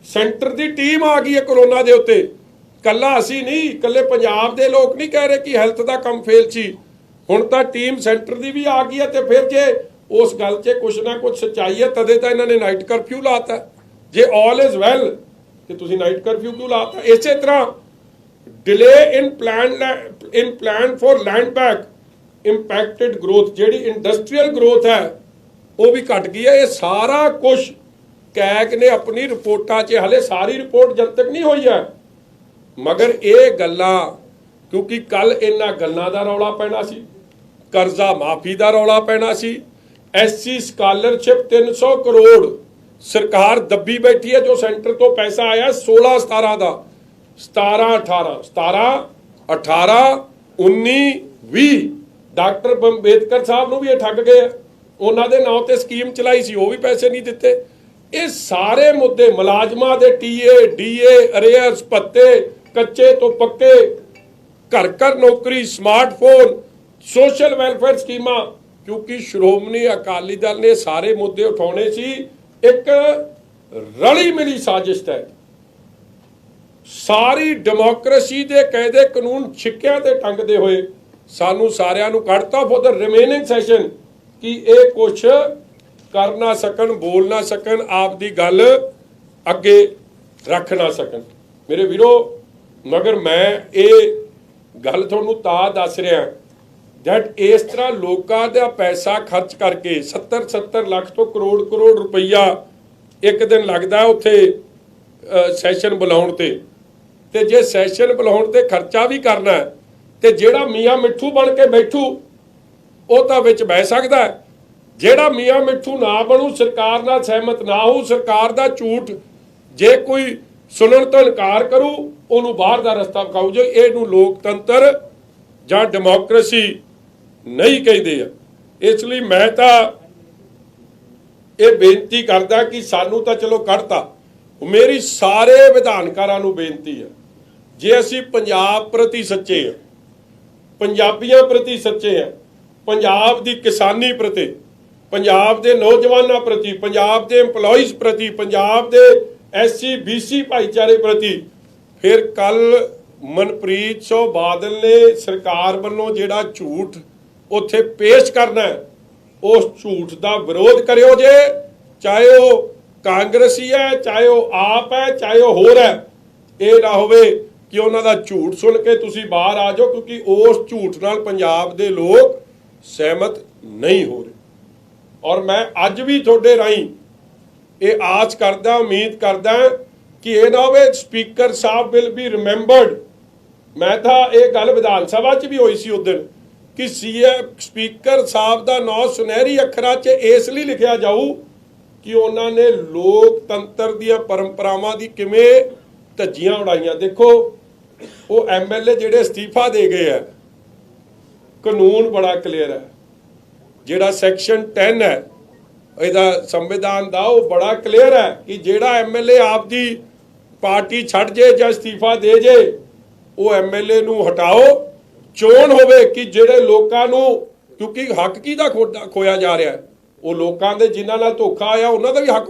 सेंटर की टीम आ गई है कोरोना के उत्ते, कल्ला असी नहीं, कल्ले पंजाब के लोग नहीं कह रहे कि हैल्थ का काम फेल सी, ਹੁਣ ਤਾਂ ਟੀਮ ਸੈਂਟਰ ਦੀ ਵੀ ਆ ਗਈ ਹੈ। ਤੇ ਫਿਰ ਜੇ ਉਸ ਗੱਲ 'ਚ ਕੁਛ ਨਾ ਕੁਛ ਸੱਚਾਈ ਹੈ, ਤਦੇ ਤਾਂ ਇਹਨਾਂ ਨੇ ਨਾਈਟ ਕਰਫਿਊ ਲਾਤਾ। ਜੇ ਆਲ ਇਜ਼ ਵੈਲ ਤੇ ਤੁਸੀਂ ਨਾਈਟ ਕਰਫਿਊ ਕਿਉਂ ਲਾਤਾ? ਇਸੇ ਤਰ੍ਹਾਂ delay in plan for land back impacted growth, ਜਿਹੜੀ ਇੰਡਸਟਰੀਅਲ ਗਰੋਥ ਹੈ ਉਹ ਵੀ ਘਟ ਗਈ ਹੈ। ਇਹ ਸਾਰਾ ਕੁਝ ਕੈਗ ਨੇ ਆਪਣੀ ਰਿਪੋਰਟਾਂ 'ਚ, ਹਲੇ ਸਾਰੀ ਰਿਪੋਰਟ ਜਨਤਕ ਨਹੀਂ ਹੋਈ ਹੈ, ਮਗਰ ਇਹ ਗੱਲਾਂ, ਕਿਉਂਕਿ ਕੱਲ ਇਹਨਾਂ ਗੱਲਾਂ ਦਾ ਰੌਲਾ ਪੈਣਾ ਸੀ, ਕਰਜ਼ਾ ਮਾਫੀ ਦਾ ਰੌਲਾ ਪੈਣਾ ਸੀ, ਐਸਸੀ ਸਕਾਲਰਸ਼ਿਪ 300 ਕਰੋੜ ਸਰਕਾਰ ਦੱਬੀ ਬੈਠੀ ਹੈ, ਜੋ ਸੈਂਟਰ ਤੋਂ ਪੈਸਾ ਆਇਆ 16-17 ਦਾ, 17-18 19 20 ਡਾਕਟਰ ਅੰਬੇਦਕਰ ਸਾਹਿਬ ਨੂੰ ਵੀ ਇਹ ਠੱਗ ਗਏ, ਉਹਨਾਂ ਦੇ ਨਾਂ ਤੇ ਸਕੀਮ ਚਲਾਈ ਸੀ, ਉਹ ਵੀ ਪੈਸੇ ਨਹੀਂ ਦਿੱਤੇ। ਇਹ ਸਾਰੇ ਮੁੱਦੇ, ਮੁਲਾਜ਼ਮਾਂ ਦੇ ਟੀਏ ਡੀਏ ਅਰੇਅਰਸ ਭੱਤੇ, ਕੱਚੇ ਤੋਂ ਪੱਕੇ, घर घर नौकरी, स्मार्टफोन, सोशल वेलफेयर स्कीम, क्योंकि श्रोमणी अकाली दल ने सारे मुद्दे उठाने सी, एक रली मिली साजिश है। सारी डेमोक्रेसी के कायदे कानून छिक्कियां ते टंगदे हुए सानू सारियां नू कढ़ता फॉर द रिमेनिंग सैशन कि ये कुछ कर ना सकन, बोल ना सकन, आप दी गल अगे रख ना सकन। मेरे वीरो, मगर मैं ये गल तुहानू तां दस रहा दैट इस तरह लोगों का पैसा खर्च करके 70 ਲੱਖ तो करोड़ रुपया एक दिन लगता है उत्थे सैशन बुलाउण ते जे सैशन बुलाउण ते खर्चा भी करना है ते जेड़ा मियाँ मिठू बन के बैठू वो तो विच बह सकता है, जेड़ा मियाँ मिठू ना बनू, सरकार नाल सहमत ना हो, सरकार दा झूठ जे कोई सुनन तो इनकार करू, ਉਹਨੂੰ ਬਾਹਰ ਦਾ ਰਸਤਾ ਵਿਖਾਊ। ਜੋ ਇਹਨੂੰ ਲੋਕਤੰਤਰ ਜਾਂ ਡੈਮੋਕ੍ਰੇਸੀ ਨਹੀਂ ਕਹਿੰਦੇ ਆ। ਇਸ ਲਈ ਮੈਂ ਤਾਂ ਇਹ ਬੇਨਤੀ ਕਰਦਾ ਕਿ ਸਾਨੂੰ ਤਾਂ ਚਲੋ ਕੱਢਤਾ, ਮੇਰੀ ਸਾਰੇ ਵਿਧਾਨਕਾਰਾਂ ਨੂੰ ਬੇਨਤੀ ਹੈ, ਜੇ ਅਸੀਂ ਪੰਜਾਬ ਪ੍ਰਤੀ ਸੱਚੇ ਹਾਂ, ਪੰਜਾਬੀਆਂ ਪ੍ਰਤੀ ਸੱਚੇ ਹਾਂ, ਪੰਜਾਬ ਦੀ ਕਿਸਾਨੀ ਪ੍ਰਤੀ, ਪੰਜਾਬ ਦੇ ਨੌਜਵਾਨਾਂ ਪ੍ਰਤੀ, ਪੰਜਾਬ ਦੇ EMPLOYEES ਪ੍ਰਤੀ, ਪੰਜਾਬ ਦੇ SC BC ਭਾਈਚਾਰੇ ਪ੍ਰਤੀ, फिर कल मनप्रीत सिंह बादल ने सरकार वालों जिहड़ा झूठ उत्थे पेश करना है, उस झूठ का विरोध करियो जे, चाहे वो कांग्रेसी है, चाहे वो आप है, चाहे वो होर है। ये ना होवे कि उन्हां दा झूठ सुन के तुसीं बाहर आ जाओ, क्योंकि उस झूठ नाल पंजाब दे लोग सहमत नहीं हो रहे। और मैं अज भी तुहाडे राहीं ये आस करदा, उम्मीद करदा कि ये ना हो स्पीकर साहब विल बी रिमेंबर्ड मैं ਤਾਂ ਇਹ ਗੱਲ ਵਿਧਾਨ ਸਭਾ 'ਚ ਵੀ ਹੋਈ ਸੀ ਉਸ ਦਿਨ ਕਿ ਸਪੀਕਰ ਸਾਹਿਬ ਦਾ ਨਾਂ ਸੁਨਹਿਰੀ ਅੱਖਰਾਂ 'ਚ ਇਸ ਲਈ ਲਿਖਿਆ ਜਾਊ ਕਿ ਉਹਨਾਂ ਨੇ ਲੋਕਤੰਤਰ ਦੀਆਂ ਪਰੰਪਰਾਵਾਂ ਦੀ ਕਿਵੇਂ ਧੱਜੀਆਂ ਉਡਾਈਆਂ। ਦੇਖੋ ਉਹ ਐਮਐਲਏ ਜਿਹੜੇ ਅਸਤੀਫਾ ਦੇ ਗਏ ਆ, ਕਾਨੂੰਨ ਬੜਾ ਕਲੀਅਰ ਹੈ, ਜਿਹੜਾ ਸੈਕਸ਼ਨ 10 ਹੈ ਇਹਦਾ ਸੰਵਿਧਾਨ ਦਾ, ਉਹ ਬੜਾ ਕਲੀਅਰ ਹੈ ਕਿ ਜਿਹੜਾ ਐਮਐਲਏ ਆਪ ਦੀ ਪਾਰਟੀ ਛੱਡ ਜੇ ਜਾਂ ਅਸਤੀਫਾ ਦੇ ਜੇ, ਉਹ ਐਮਐਲਏ ਨੂੰ ਹਟਾਓ। ਚੋਣ ਹੋਵੇ ਕਿ ਜਿਹੜੇ ਲੋਕਾਂ ਨੂੰ, ਕਿਉਂਕਿ ਹੱਕ ਕਿਹਦਾ ਖੋਇਆ ਜਾ ਰਿਹਾ, ਉਹ ਲੋਕਾਂ ਦੇ ਜਿਨ੍ਹਾਂ ਨਾਲ ਧੋਖਾ ਆਇਆ ਉਹਨਾਂ ਦਾ ਵੀ ਹੱਕ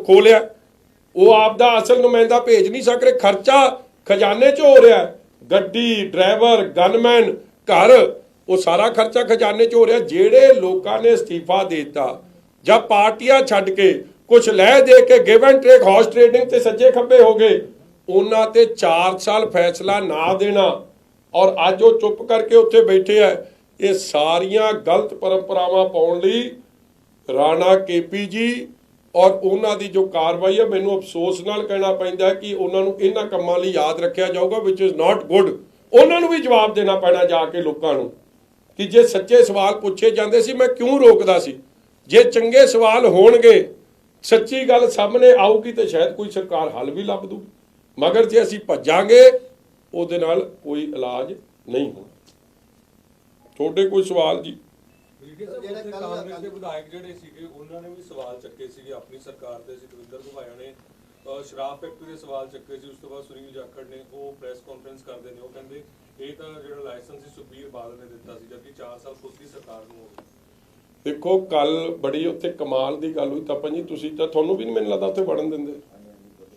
ਖੋ ਲਿਆ। ਉਹ ਆਪ ਦਾ ਅਸਲ ਨੁਮਾਇੰਦਾ ਭੇਜ ਨਹੀਂ ਸਕ ਰਹੇ, ਖਰਚਾ ਖਜ਼ਾਨੇ 'ਚ ਹੋ ਰਿਹਾ, ਗੱਡੀ, ਡਰਾਈਵਰ, ਗਨਮੈਨ, ਘਰ, ਉਹ ਸਾਰਾ ਖਰਚਾ ਖਜ਼ਾਨੇ 'ਚ ਹੋ ਰਿਹਾ। ਜਿਹੜੇ ਲੋਕਾਂ ਨੇ ਅਸਤੀਫਾ ਦੇ ਦਿੱਤਾ ਜਾਂ ਪਾਰਟੀਆਂ ਛੱਡ ਕੇ ਕੁਝ ਲੈ ਦੇ ਕੇ give and take horse trading ਤੇ ਸੱਜੇ ਖੱਬੇ ਹੋ ਗਏ, ਉਹਨਾਂ ਤੇ 4 ਸਾਲ ਫੈਸਲਾ ਨਾ ਦੇਣਾ ਔਰ ਅੱਜ ਉਹ ਚੁੱਪ ਕਰਕੇ ਉੱਥੇ ਬੈਠੇ ਆ, ਇਹ ਸਾਰੀਆਂ ਗਲਤ ਪਰੰਪਰਾਵਾਂ ਪਾਉਣ ਲਈ ਰਾਣਾ ਕੇਪੀ ਜੀ ਔਰ ਉਹਨਾਂ ਦੀ ਜੋ ਕਾਰਵਾਈ ਹੈ, ਮੈਨੂੰ ਅਫਸੋਸ ਨਾਲ ਕਹਿਣਾ ਪੈਂਦਾ ਕਿ ਉਹਨਾਂ ਨੂੰ ਇਹਨਾਂ ਕੰਮਾਂ ਲਈ ਯਾਦ ਰੱਖਿਆ ਜਾਊਗਾ ਵਿਚ ਇਜ਼ ਨਾਟ ਗੁੱਡ। ਉਹਨਾਂ ਨੂੰ ਵੀ ਜਵਾਬ ਦੇਣਾ ਪੈਣਾ ਜਾ ਕੇ ਲੋਕਾਂ ਨੂੰ ਕਿ ਜੇ ਸੱਚੇ ਸਵਾਲ ਪੁੱਛੇ ਜਾਂਦੇ ਸੀ ਮੈਂ ਕਿਉਂ ਰੋਕਦਾ ਸੀ। ਜੇ ਚੰਗੇ ਸਵਾਲ ਹੋਣਗੇ, ਸੱਚੀ ਗੱਲ ਸਾਹਮਣੇ ਆਊਗੀ ਤੇ ਸ਼ਾਇਦ ਕੋਈ ਸਰਕਾਰ ਹੱਲ ਵੀ ਲੱਭ ਦੂ, ਮਗਰ ਜੇ ਅਸੀਂ ਭੱਜਾਂਗੇ ਉਹਦੇ ਨਾਲ ਕੋਈ ਇਲਾਜ ਨਹੀਂ ਹੋਣਾ। ਤੁਹਾਡੇ ਕੋਈ ਸਵਾਲ ਜੀ? ਕਾਂਗਰਸ ਦੇ ਵਿਧਾਇਕ ਜਿਹੜੇ ਸੀਗੇ ਉਹਨਾਂ ਨੇ ਵੀ ਸਵਾਲ ਚੱਕੇ ਸੀਗੇ ਆਪਣੀ ਸਰਕਾਰ ਤੇ। ਦਵਿੰਦਰ ਘੁਬਾਇਆ ਨੇ ਸ਼ਰਾਬ ਫੈਕਟਰੀ ਦੇ ਸਵਾਲ ਚੱਕੇ ਸੀ, ਉਸ ਤੋਂ ਬਾਅਦ ਸੁਨੀਲ ਜਾਖੜ ਨੇ ਉਹ ਪ੍ਰੈਸ ਕਾਨਫਰੰਸ ਕਰਦੇ ਨੇ, ਉਹ ਕਹਿੰਦੇ ਇਹ ਤਾਂ ਜਿਹੜਾ ਲਾਇਸੈਂਸ ਸੀ ਸੁਖਬੀਰ ਬਾਦਲ ਨੇ ਦਿੱਤਾ ਸੀ, ਜਦਕਿ 4 ਸਾਲ ਖੁਦ ਦੀ ਸਰਕਾਰ ਨੂੰ ਹੋ ਗਏ। ਦੇਖੋ ਕੱਲ ਬੜੀ ਉੱਥੇ ਕਮਾਲ ਦੀ ਗੱਲ ਹੋਈ ਤਪਨ ਜੀ, ਤੁਸੀਂ ਤਾਂ, ਤੁਹਾਨੂੰ ਵੀ ਨਹੀਂ ਮੈਨੂੰ ਲੱਗਦਾ ਉੱਥੇ ਵੜਨ ਦਿੰਦੇ,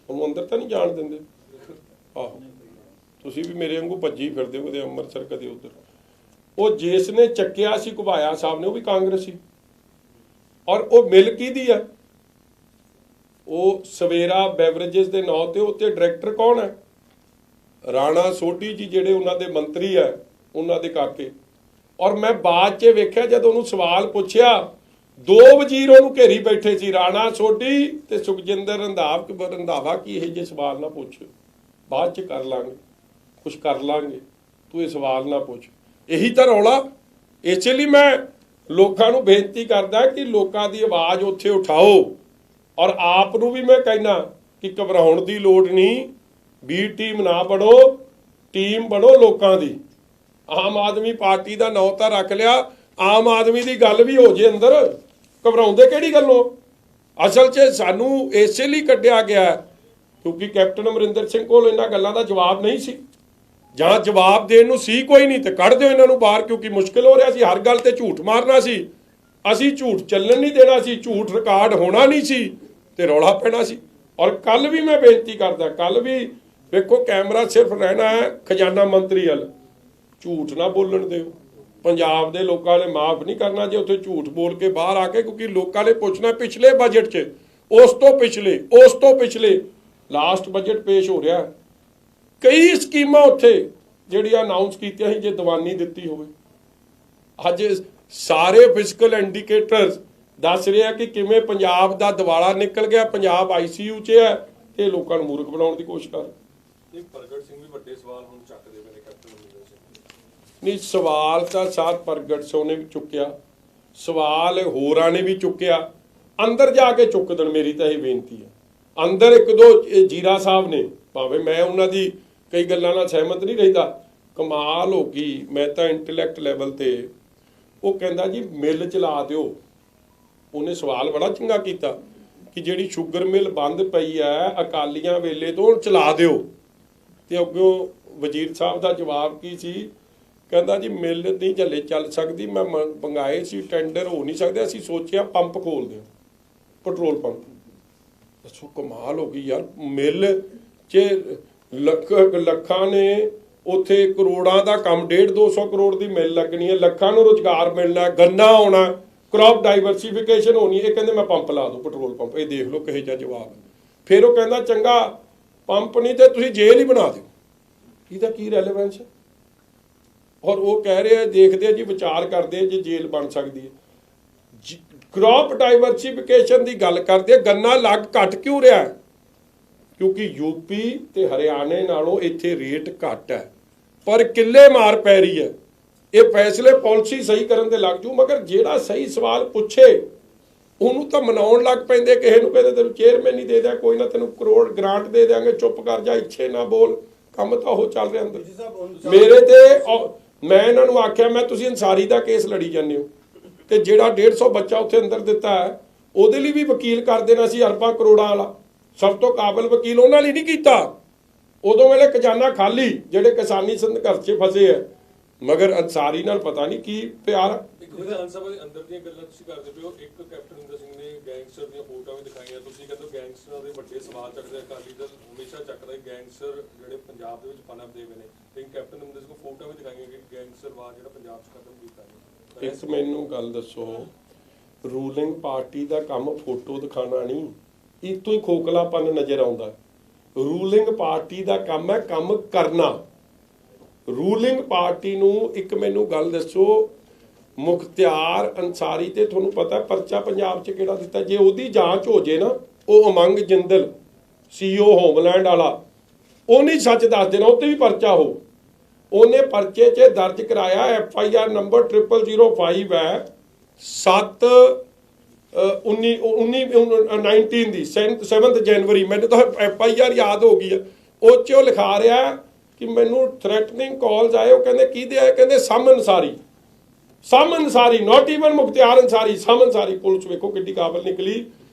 ਤੁਹਾਨੂੰ ਅੰਦਰ ਤਾਂ ਨਹੀਂ ਜਾਣ ਦਿੰਦੇ। ਆਹੋ, ਤੁਸੀਂ ਵੀ ਮੇਰੇ ਵਾਂਗੂ ਭੱਜੀ ਫਿਰਦੇ ਹੋ, ਕਦੇ ਅੰਮ੍ਰਿਤਸਰ ਕਦੇ ਉੱਧਰ। ਉਹ ਜਿਸ ਨੇ ਚੱਕਿਆ ਸੀ ਘੁਬਾਇਆ ਸਾਹਿਬ ਨੇ, ਉਹ ਵੀ ਕਾਂਗਰਸੀ, ਔਰ ਉਹ ਮਿਲ ਕਿਹਦੀ ਆ? ਉਹ ਸਵੇਰਾ ਬੈਵਰੇਜਸ ਦੇ ਨਾਂ ਤੇ ਉੱਤੇ ਡਾਇਰੈਕਟਰ ਕੌਣ ਹੈ? ਰਾਣਾ ਸੋਢੀ ਜੀ, ਜਿਹੜੇ ਉਹਨਾਂ ਦੇ ਮੰਤਰੀ ਆ, ਉਹਨਾਂ ਦੇ ਕਾਕੇ। ਔਰ ਮੈਂ ਬਾਅਦ 'ਚ ਵੇਖਿਆ ਜਦ ਉਹਨੂੰ ਸਵਾਲ ਪੁੱਛਿਆ, 2 ਵਜ਼ੀਰ ਉਹਨੂੰ ਘੇਰੀ ਬੈਠੇ ਸੀ, ਰਾਣਾ ਸੋਢੀ ਤੇ ਸੁਖਜਿੰਦਰ ਰੰਧਾਵਾ, ਕੀ ਇਹ ਜੇ ਸਵਾਲ ਨਾ ਪੁੱਛ, ਬਾਅਦ 'ਚ ਕਰ ਲਾਂਗੇ, ਕੁਛ ਕਰ ਲਾਂਗੇ, ਤੂੰ ਇਹ ਸਵਾਲ ਨਾ ਪੁੱਛ। ਇਹੀ ਤਾਂ ਰੌਲਾ। ਇਸੇ ਲਈ ਮੈਂ ਲੋਕਾਂ ਨੂੰ ਬੇਨਤੀ ਕਰਦਾ ਕਿ ਲੋਕਾਂ ਦੀ ਆਵਾਜ਼ ਉੱਥੇ ਉਠਾਓ, ਔਰ ਆਪ ਨੂੰ ਵੀ ਮੈਂ ਕਹਿਣਾ ਕਿ ਘਬਰਾਉਣ ਦੀ ਲੋੜ ਨਹੀਂ। ਬੀ ਟੀਮ ਨਾ ਬਣੋ, ਟੀਮ ਬਣੋ ਲੋਕਾਂ ਦੀ। ਆਮ ਆਦਮੀ ਪਾਰਟੀ ਦਾ ਨਾਂ ਤਾਂ ਰੱਖ ਲਿਆ, ਆਮ ਆਦਮੀ ਦੀ ਗੱਲ ਵੀ ਹੋ ਜੇ ਅੰਦਰ, ਘਬਰਾਉਂਦੇ ਕਿਹੜੀ ਗੱਲੋਂ? ਅਸਲ 'ਚ ਸਾਨੂੰ ਇਸੇ ਲਈ ਕੱਢਿਆ ਗਿਆ ਕਿਉਂਕਿ ਕੈਪਟਨ ਅਮਰਿੰਦਰ ਸਿੰਘ ਕੋਲ ਇਹਨਾਂ ਗੱਲਾਂ ਦਾ ਜਵਾਬ ਨਹੀਂ ਸੀ, ਜਾਂ ਜਵਾਬ ਦੇਣ ਨੂੰ ਸੀ ਕੋਈ ਨਹੀਂ, ਤੇ ਕੱਢ ਦਿਓ ਇਹਨਾਂ ਨੂੰ ਬਾਹਰ, ਕਿਉਂਕਿ ਮੁਸ਼ਕਿਲ ਹੋ ਰਿਹਾ ਸੀ। ਹਰ ਗੱਲ ਤੇ ਝੂਠ ਮਾਰਨਾ ਸੀ, ਅਸੀਂ ਝੂਠ ਚੱਲਣ ਨਹੀਂ ਦੇਣਾ ਸੀ, ਝੂਠ ਰਿਕਾਰਡ ਹੋਣਾ ਨਹੀਂ ਸੀ ਤੇ ਰੌਲਾ ਪੈਣਾ ਸੀ। ਔਰ ਕੱਲ ਵੀ ਮੈਂ ਬੇਨਤੀ ਕਰਦਾ, ਕੱਲ ਵੀ ਵੇਖੋ ਕੈਮਰਾ ਸਿਰਫ ਰਹਿਣਾ ਹੈ ਖਜ਼ਾਨਾ ਮੰਤਰੀ ਵੱਲ, ਝੂਠ ਨਾ ਬੋਲਣ ਦਿਓ। ਪੰਜਾਬ ਦੇ ਲੋਕਾਂ ਨੇ ਮਾਫ ਨਹੀਂ ਕਰਨਾ ਜੇ ਉੱਥੇ ਝੂਠ ਬੋਲ ਕੇ ਬਾਹਰ ਆ ਕੇ, ਕਿਉਂਕਿ ਲੋਕਾਂ ਨੇ ਪੁੱਛਣਾ ਪਿਛਲੇ ਬਜਟ 'ਚ, ਉਸ ਤੋਂ ਪਿਛਲੇ ਲਾਸਟ ਬਜਟ ਪੇਸ਼ ਹੋ ਰਿਹਾ, ਕਈ ਸਕੀਮਾਂ ਉੱਥੇ ਜਿਹੜੀਆਂ ਅਨਾਉਂਸ ਕੀਤੀਆਂ ਸੀ, ਜੇ ਦੀਵਾਨੀ ਦਿੱਤੀ ਹੋਵੇ। ਅੱਜ ਸਾਰੇ ਫਿਸਕਲ ਇੰਡੀਕੇਟਰਸ ਦੱਸ ਰਹੇ ਆ ਕਿ ਕਿਵੇਂ ਪੰਜਾਬ ਦਾ ਦਿਵਾਲਾ ਨਿਕਲ ਗਿਆ, ਪੰਜਾਬ ICU 'ਚ ਹੈ, ਤੇ ਲੋਕਾਂ ਨੂੰ ਮੂਰਖ ਬਣਾਉਣ ਦੀ ਕੋਸ਼ਿਸ਼ ਕਰ। ਪ੍ਰਗਟ ਸਿੰਘ ਵੀ ਵੱਡੇ ਸਵਾਲ ਹੁਣ ਚੱਕਦੇ ਪਏ ਨੇ ਕੈਪਟਨ ਅਮਰਿੰਦਰ ਸਿੰਘ। ਨਹੀਂ, ਸਵਾਲ ਤਾਂ ਸਾਧ ਪ੍ਰਗਟ ਸਿੰਘ ਨੇ ਵੀ ਚੁੱਕਿਆ, ਸਵਾਲ ਹੋਰਾਂ ਨੇ ਵੀ ਚੁੱਕਿਆ, ਅੰਦਰ ਜਾ ਕੇ ਚੁੱਕ ਦੇਣ, ਮੇਰੀ ਤਾਂ ਇਹ ਬੇਨਤੀ ਹੈ। ਅੰਦਰ 1-2 ਜੀਰਾ ਸਾਹਿਬ ਨੇ, ਭਾਵੇਂ ਮੈਂ ਉਹਨਾਂ ਦੀ ਕਈ ਗੱਲਾਂ ਨਾਲ ਸਹਿਮਤ ਨਹੀਂ ਰਹਿੰਦਾ, ਕਮਾਲ ਹੋ ਗਈ। ਮੈਂ ਤਾਂ ਇੰਟੈਲੈਕਟ ਲੈਵਲ ਤੇ, ਉਹ ਕਹਿੰਦਾ ਜੀ ਮਿੱਲ ਚਲਾ ਦਿਓ। ਉਹਨੇ ਸਵਾਲ ਬੜਾ ਚੰਗਾ ਕੀਤਾ ਕਿ ਜਿਹੜੀ ਸ਼ੂਗਰ ਮਿਲ ਬੰਦ ਪਈ ਹੈ ਅਕਾਲੀਆਂ ਵੇਲੇ ਤੋਂ, ਚਲਾ ਦਿਓ। ਤੇ ਅੱਗੋਂ ਵਜ਼ੀਰ ਸਾਹਿਬ ਦਾ ਜਵਾਬ ਕੀ ਸੀ? ਕਹਿੰਦਾ ਜੀ ਮਿਲ ਨਹੀਂ ਝੱਲੇ ਚੱਲ ਸਕਦੀ, ਮੈਂ ਮੰਗਾਏ ਸੀ ਟੈਂਡਰ, ਹੋ ਨਹੀਂ ਸਕਦੇ, ਅਸੀਂ ਸੋਚਿਆ ਪੰਪ ਖੋਲ ਦਿਓ, ਪੈਟਰੋਲ ਪੰਪ। ਦੱਸੋ, ਕਮਾਲ ਹੋ ਗਈ ਯਾਰ। ਮਿਲ 'ਚ ਲੱਖਾਂ ਨੇ, ਉੱਥੇ ਕਰੋੜਾਂ ਦਾ ਕੰਮ, 150-200 ਕਰੋੜ ਦੀ ਮਿਲ ਲੱਗਣੀ ਹੈ, ਲੱਖਾਂ ਨੂੰ ਰੁਜ਼ਗਾਰ ਮਿਲਣਾ, ਗੰਨਾ ਆਉਣਾ, ਕ੍ਰੌਪ ਡਾਈਵਰਸੀਫਿਕੇਸ਼ਨ ਹੋਣੀ, ਇਹ ਕਹਿੰਦੇ ਮੈਂ ਪੰਪ ਲਾ ਦੂੰ, ਪੈਟਰੋਲ ਪੰਪ। ਇਹ ਦੇਖ ਲਓ ਕਿਹੋ ਜਿਹਾ ਜਵਾਬ। ਫਿਰ ਉਹ ਕਹਿੰਦਾ ਚੰਗਾ ਪੰਪ ਨਹੀਂ ਤੇ ਤੁਸੀਂ ਜੇਲ੍ਹ ਹੀ ਬਣਾ ਦਿਓ। ਇਹਦਾ ਕੀ ਰੈਲੇਵੈਂਸ ਹੈ? ਔਰ ਉਹ ਕਹਿ ਰਹੇ ਦੇਖਦੇ ਆ ਜੀ, ਵਿਚਾਰ ਕਰਦੇ ਆ ਜੇ ਜੇਲ੍ਹ ਬਣ ਸਕਦੀ ਹੈ। ਕ੍ਰੌਪ ਡਾਈਵਰਸੀਫਿਕੇਸ਼ਨ ਦੀ ਗੱਲ ਕਰਦੇ ਆ, ਗੰਨਾ ਲੱਗ ਘੱਟ ਕਿਉਂ ਰਿਹਾ? ਕਿਉਂਕਿ ਯੂਪੀ ਤੇ ਹਰਿਆਣੇ ਨਾਲੋਂ ਇੱਥੇ ਰੇਟ ਘੱਟ ਹੈ, ਪਰ ਕਿੱਲੇ ਮਾਰ ਪੈ ਰਹੀ ਹੈ। ਇਹ ਫੈਸਲੇ ਪਾਲਿਸੀ ਸਹੀ ਕਰਨ ਦੇ ਲੱਗ ਜੂ, ਮਗਰ ਜਿਹੜਾ ਸਹੀ ਸਵਾਲ ਪੁੱਛੇ ਉਹਨੂੰ ਤਾਂ ਮਨਾਉਣ ਲੱਗ ਪੈਂਦੇ। ਕਿਸੇ ਨੂੰ ਕਹਿੰਦੇ ਤੈਨੂੰ ਚੇਅਰਮੈਨ ਨਹੀਂ ਦੇ ਦਿਆ, ਕੋਈ ਨਾ ਤੈਨੂੰ ਕਰੋੜ ਗ੍ਰਾਂਟ ਦੇ ਦਿਆਂਗੇ, ਚੁੱਪ ਕਰ ਜਾ, ਇੱਛੇ ਨਾ ਬੋਲ। ਕੰਮ ਤਾਂ ਉਹ ਚੱਲ ਰਿਹਾ ਅੰਦਰ ਮੇਰੇ ਤੇ। ਮੈਂ ਇਹਨਾਂ ਨੂੰ ਆਖਿਆ, ਮੈਂ ਤੁਸੀਂ ਅੰਸਾਰੀ ਦਾ ਕੇਸ ਲੜੀ ਜਾਂਦੇ ਹੋ ਤੇ ਜਿਹੜਾ 150 ਬੱਚਾ ਉੱਥੇ ਅੰਦਰ ਦਿੱਤਾ ਹੈ ਉਹਦੇ ਲਈ ਵੀ ਵਕੀਲ ਕਰ ਦੇਣਾ ਸੀ ਅਰਬਾਂ ਕਰੋੜਾਂ ਵਾਲਾ, ਸਭ ਤੋਂ ਕਾਬਲ ਵਕੀਲ ਉਹਨਾਂ ਲਈ ਨਹੀਂ ਕੀਤਾ। ਉਦੋਂ ਵੇਲੇ ਖਜ਼ਾਨਾ ਖਾਲੀ, ਜਿਹੜੇ ਕਿਸਾਨੀ ਸੰਘਰਸ਼ 'ਚ ਫਸੇ ਆ। ਮਗਰ ਅੰਸਾਰੀ ਨਾਲ ਪਤਾ ਨਹੀਂ ਕੀ ਪਿਆਰ। ਵਿਧਾਨ ਸਭਾ ਦੇ ਅੰਦਰ ਦੀਆਂ ਗੱਲਾਂ ਤੁਸੀਂ ਕਰਦੇ ਪਏ ਹੋ। ਇੱਕ ਕੈਪਟਨ ਅਮਰਿੰਦਰ ਸਿੰਘ ਨੇ ਗੈਂਗਸਟਰ ਦੀਆਂ ਫੋਟੋਆਂ ਵੀ ਦਿਖਾਈਆਂ। ਤੁਸੀਂ ਕਹਿੰਦੇ ਹੋ ਗੈਂਗਸਟਰਾਂ ਦੇ ਵੱਡੇ ਸਵਾਲ ਚੱਕਦੇ ਅਕਾਲੀ ਦਲ ਹਮੇਸ਼ਾ ਚੱਕਦਾ ਹੈ, ਗੈਂਗਸਟਰ ਜਿਹੜੇ ਪੰਜਾਬ ਦੇ ਵਿੱਚ ਪਨਪ ਦੇ ਨੇ। ਤੇ ਕੈਪਟਨ ਅਮਰਿੰਦਰ ਸਿੰਘ ਨੂੰ ਫੋਟੋਆਂ ਵੀ ਦਿਖਾਈਆਂ ਕਿ ਗੈਂਗਸਟਰਵਾਦ ਜਿਹੜਾ ਪੰਜਾਬ 'ਚ ਖਤਮ ਕੀਤਾ ਹੈ। ਇੱਕ ਮੈਨੂੰ ਗੱਲ ਦੱਸੋ, ਰੂਲਿੰਗ ਪਾਰਟੀ ਦਾ ਕੰਮ ਫੋਟੋ ਦਿਖਾਣਾ ਨਹੀਂ, ਇਹ ਤੋਂ ਹੀ ਖੋਖਲਾਪਨ ਨਜ਼ਰ ਆਉਂਦਾ। ਰੂਲਿੰਗ ਪਾਰਟੀ ਦਾ ਕੰਮ ਹੈ ਕੰਮ ਕਰਨਾ। ਰੂਲਿੰਗ ਪਾਰਟੀ ਨੂੰ ਇੱਕ ਮੈਨੂੰ ਗੱਲ ਦੱਸੋ, ਮੁਖਤਿਆਰ ਅੰਸਾਰੀ ਤੇ ਤੁਹਾਨੂੰ ਪਤਾ ਪਰਚਾ ਪੰਜਾਬ 'ਚ ਕਿਹੜਾ ਦਿੱਤਾ? ਜੇ ਉਹਦੀ ਜਾਂਚ ਹੋ ਜੇ ਨਾ, ਉਹ ਉਮੰਗ ਜਿੰਦਲ CEO ਹੋਮਲੈਂਡ ਵਾਲਾ, ਉਹ ਨਹੀਂ ਸੱਚ ਦੱਸ ਦੇਣਾ, ਉੱਤੇ ਵੀ ਪਰਚਾ ਹੋ। ਉਹਨੇ ਪਰਚੇ 'ਚ ਦਰਜ ਕਰਾਇਆ FIR ਨੰਬਰ 0005 ਹੈ 19 ਦੀ 7 ਜਨਵਰੀ। ਮੈਨੂੰ ਤਾਂ FIR ਯਾਦ ਹੋ ਗਈ ਹੈ। ਉਹ 'ਚ ਉਹ ਲਿਖਾ ਰਿਹਾ ਕਿ ਮੈਨੂੰ ਥ੍ਰੈਟਨਿੰਗ ਕਾਲਸ ਆਏ। ਉਹ ਕਹਿੰਦੇ ਕਿਹਦੇ ਆਏ? ਕਹਿੰਦੇ some Ansari, not even Mukhtiar Ansari, some Ansari. Police ਵੇਖੋ ਕਿੱਡੀ ਕਾਬਲ ਨਿਕਲੀ,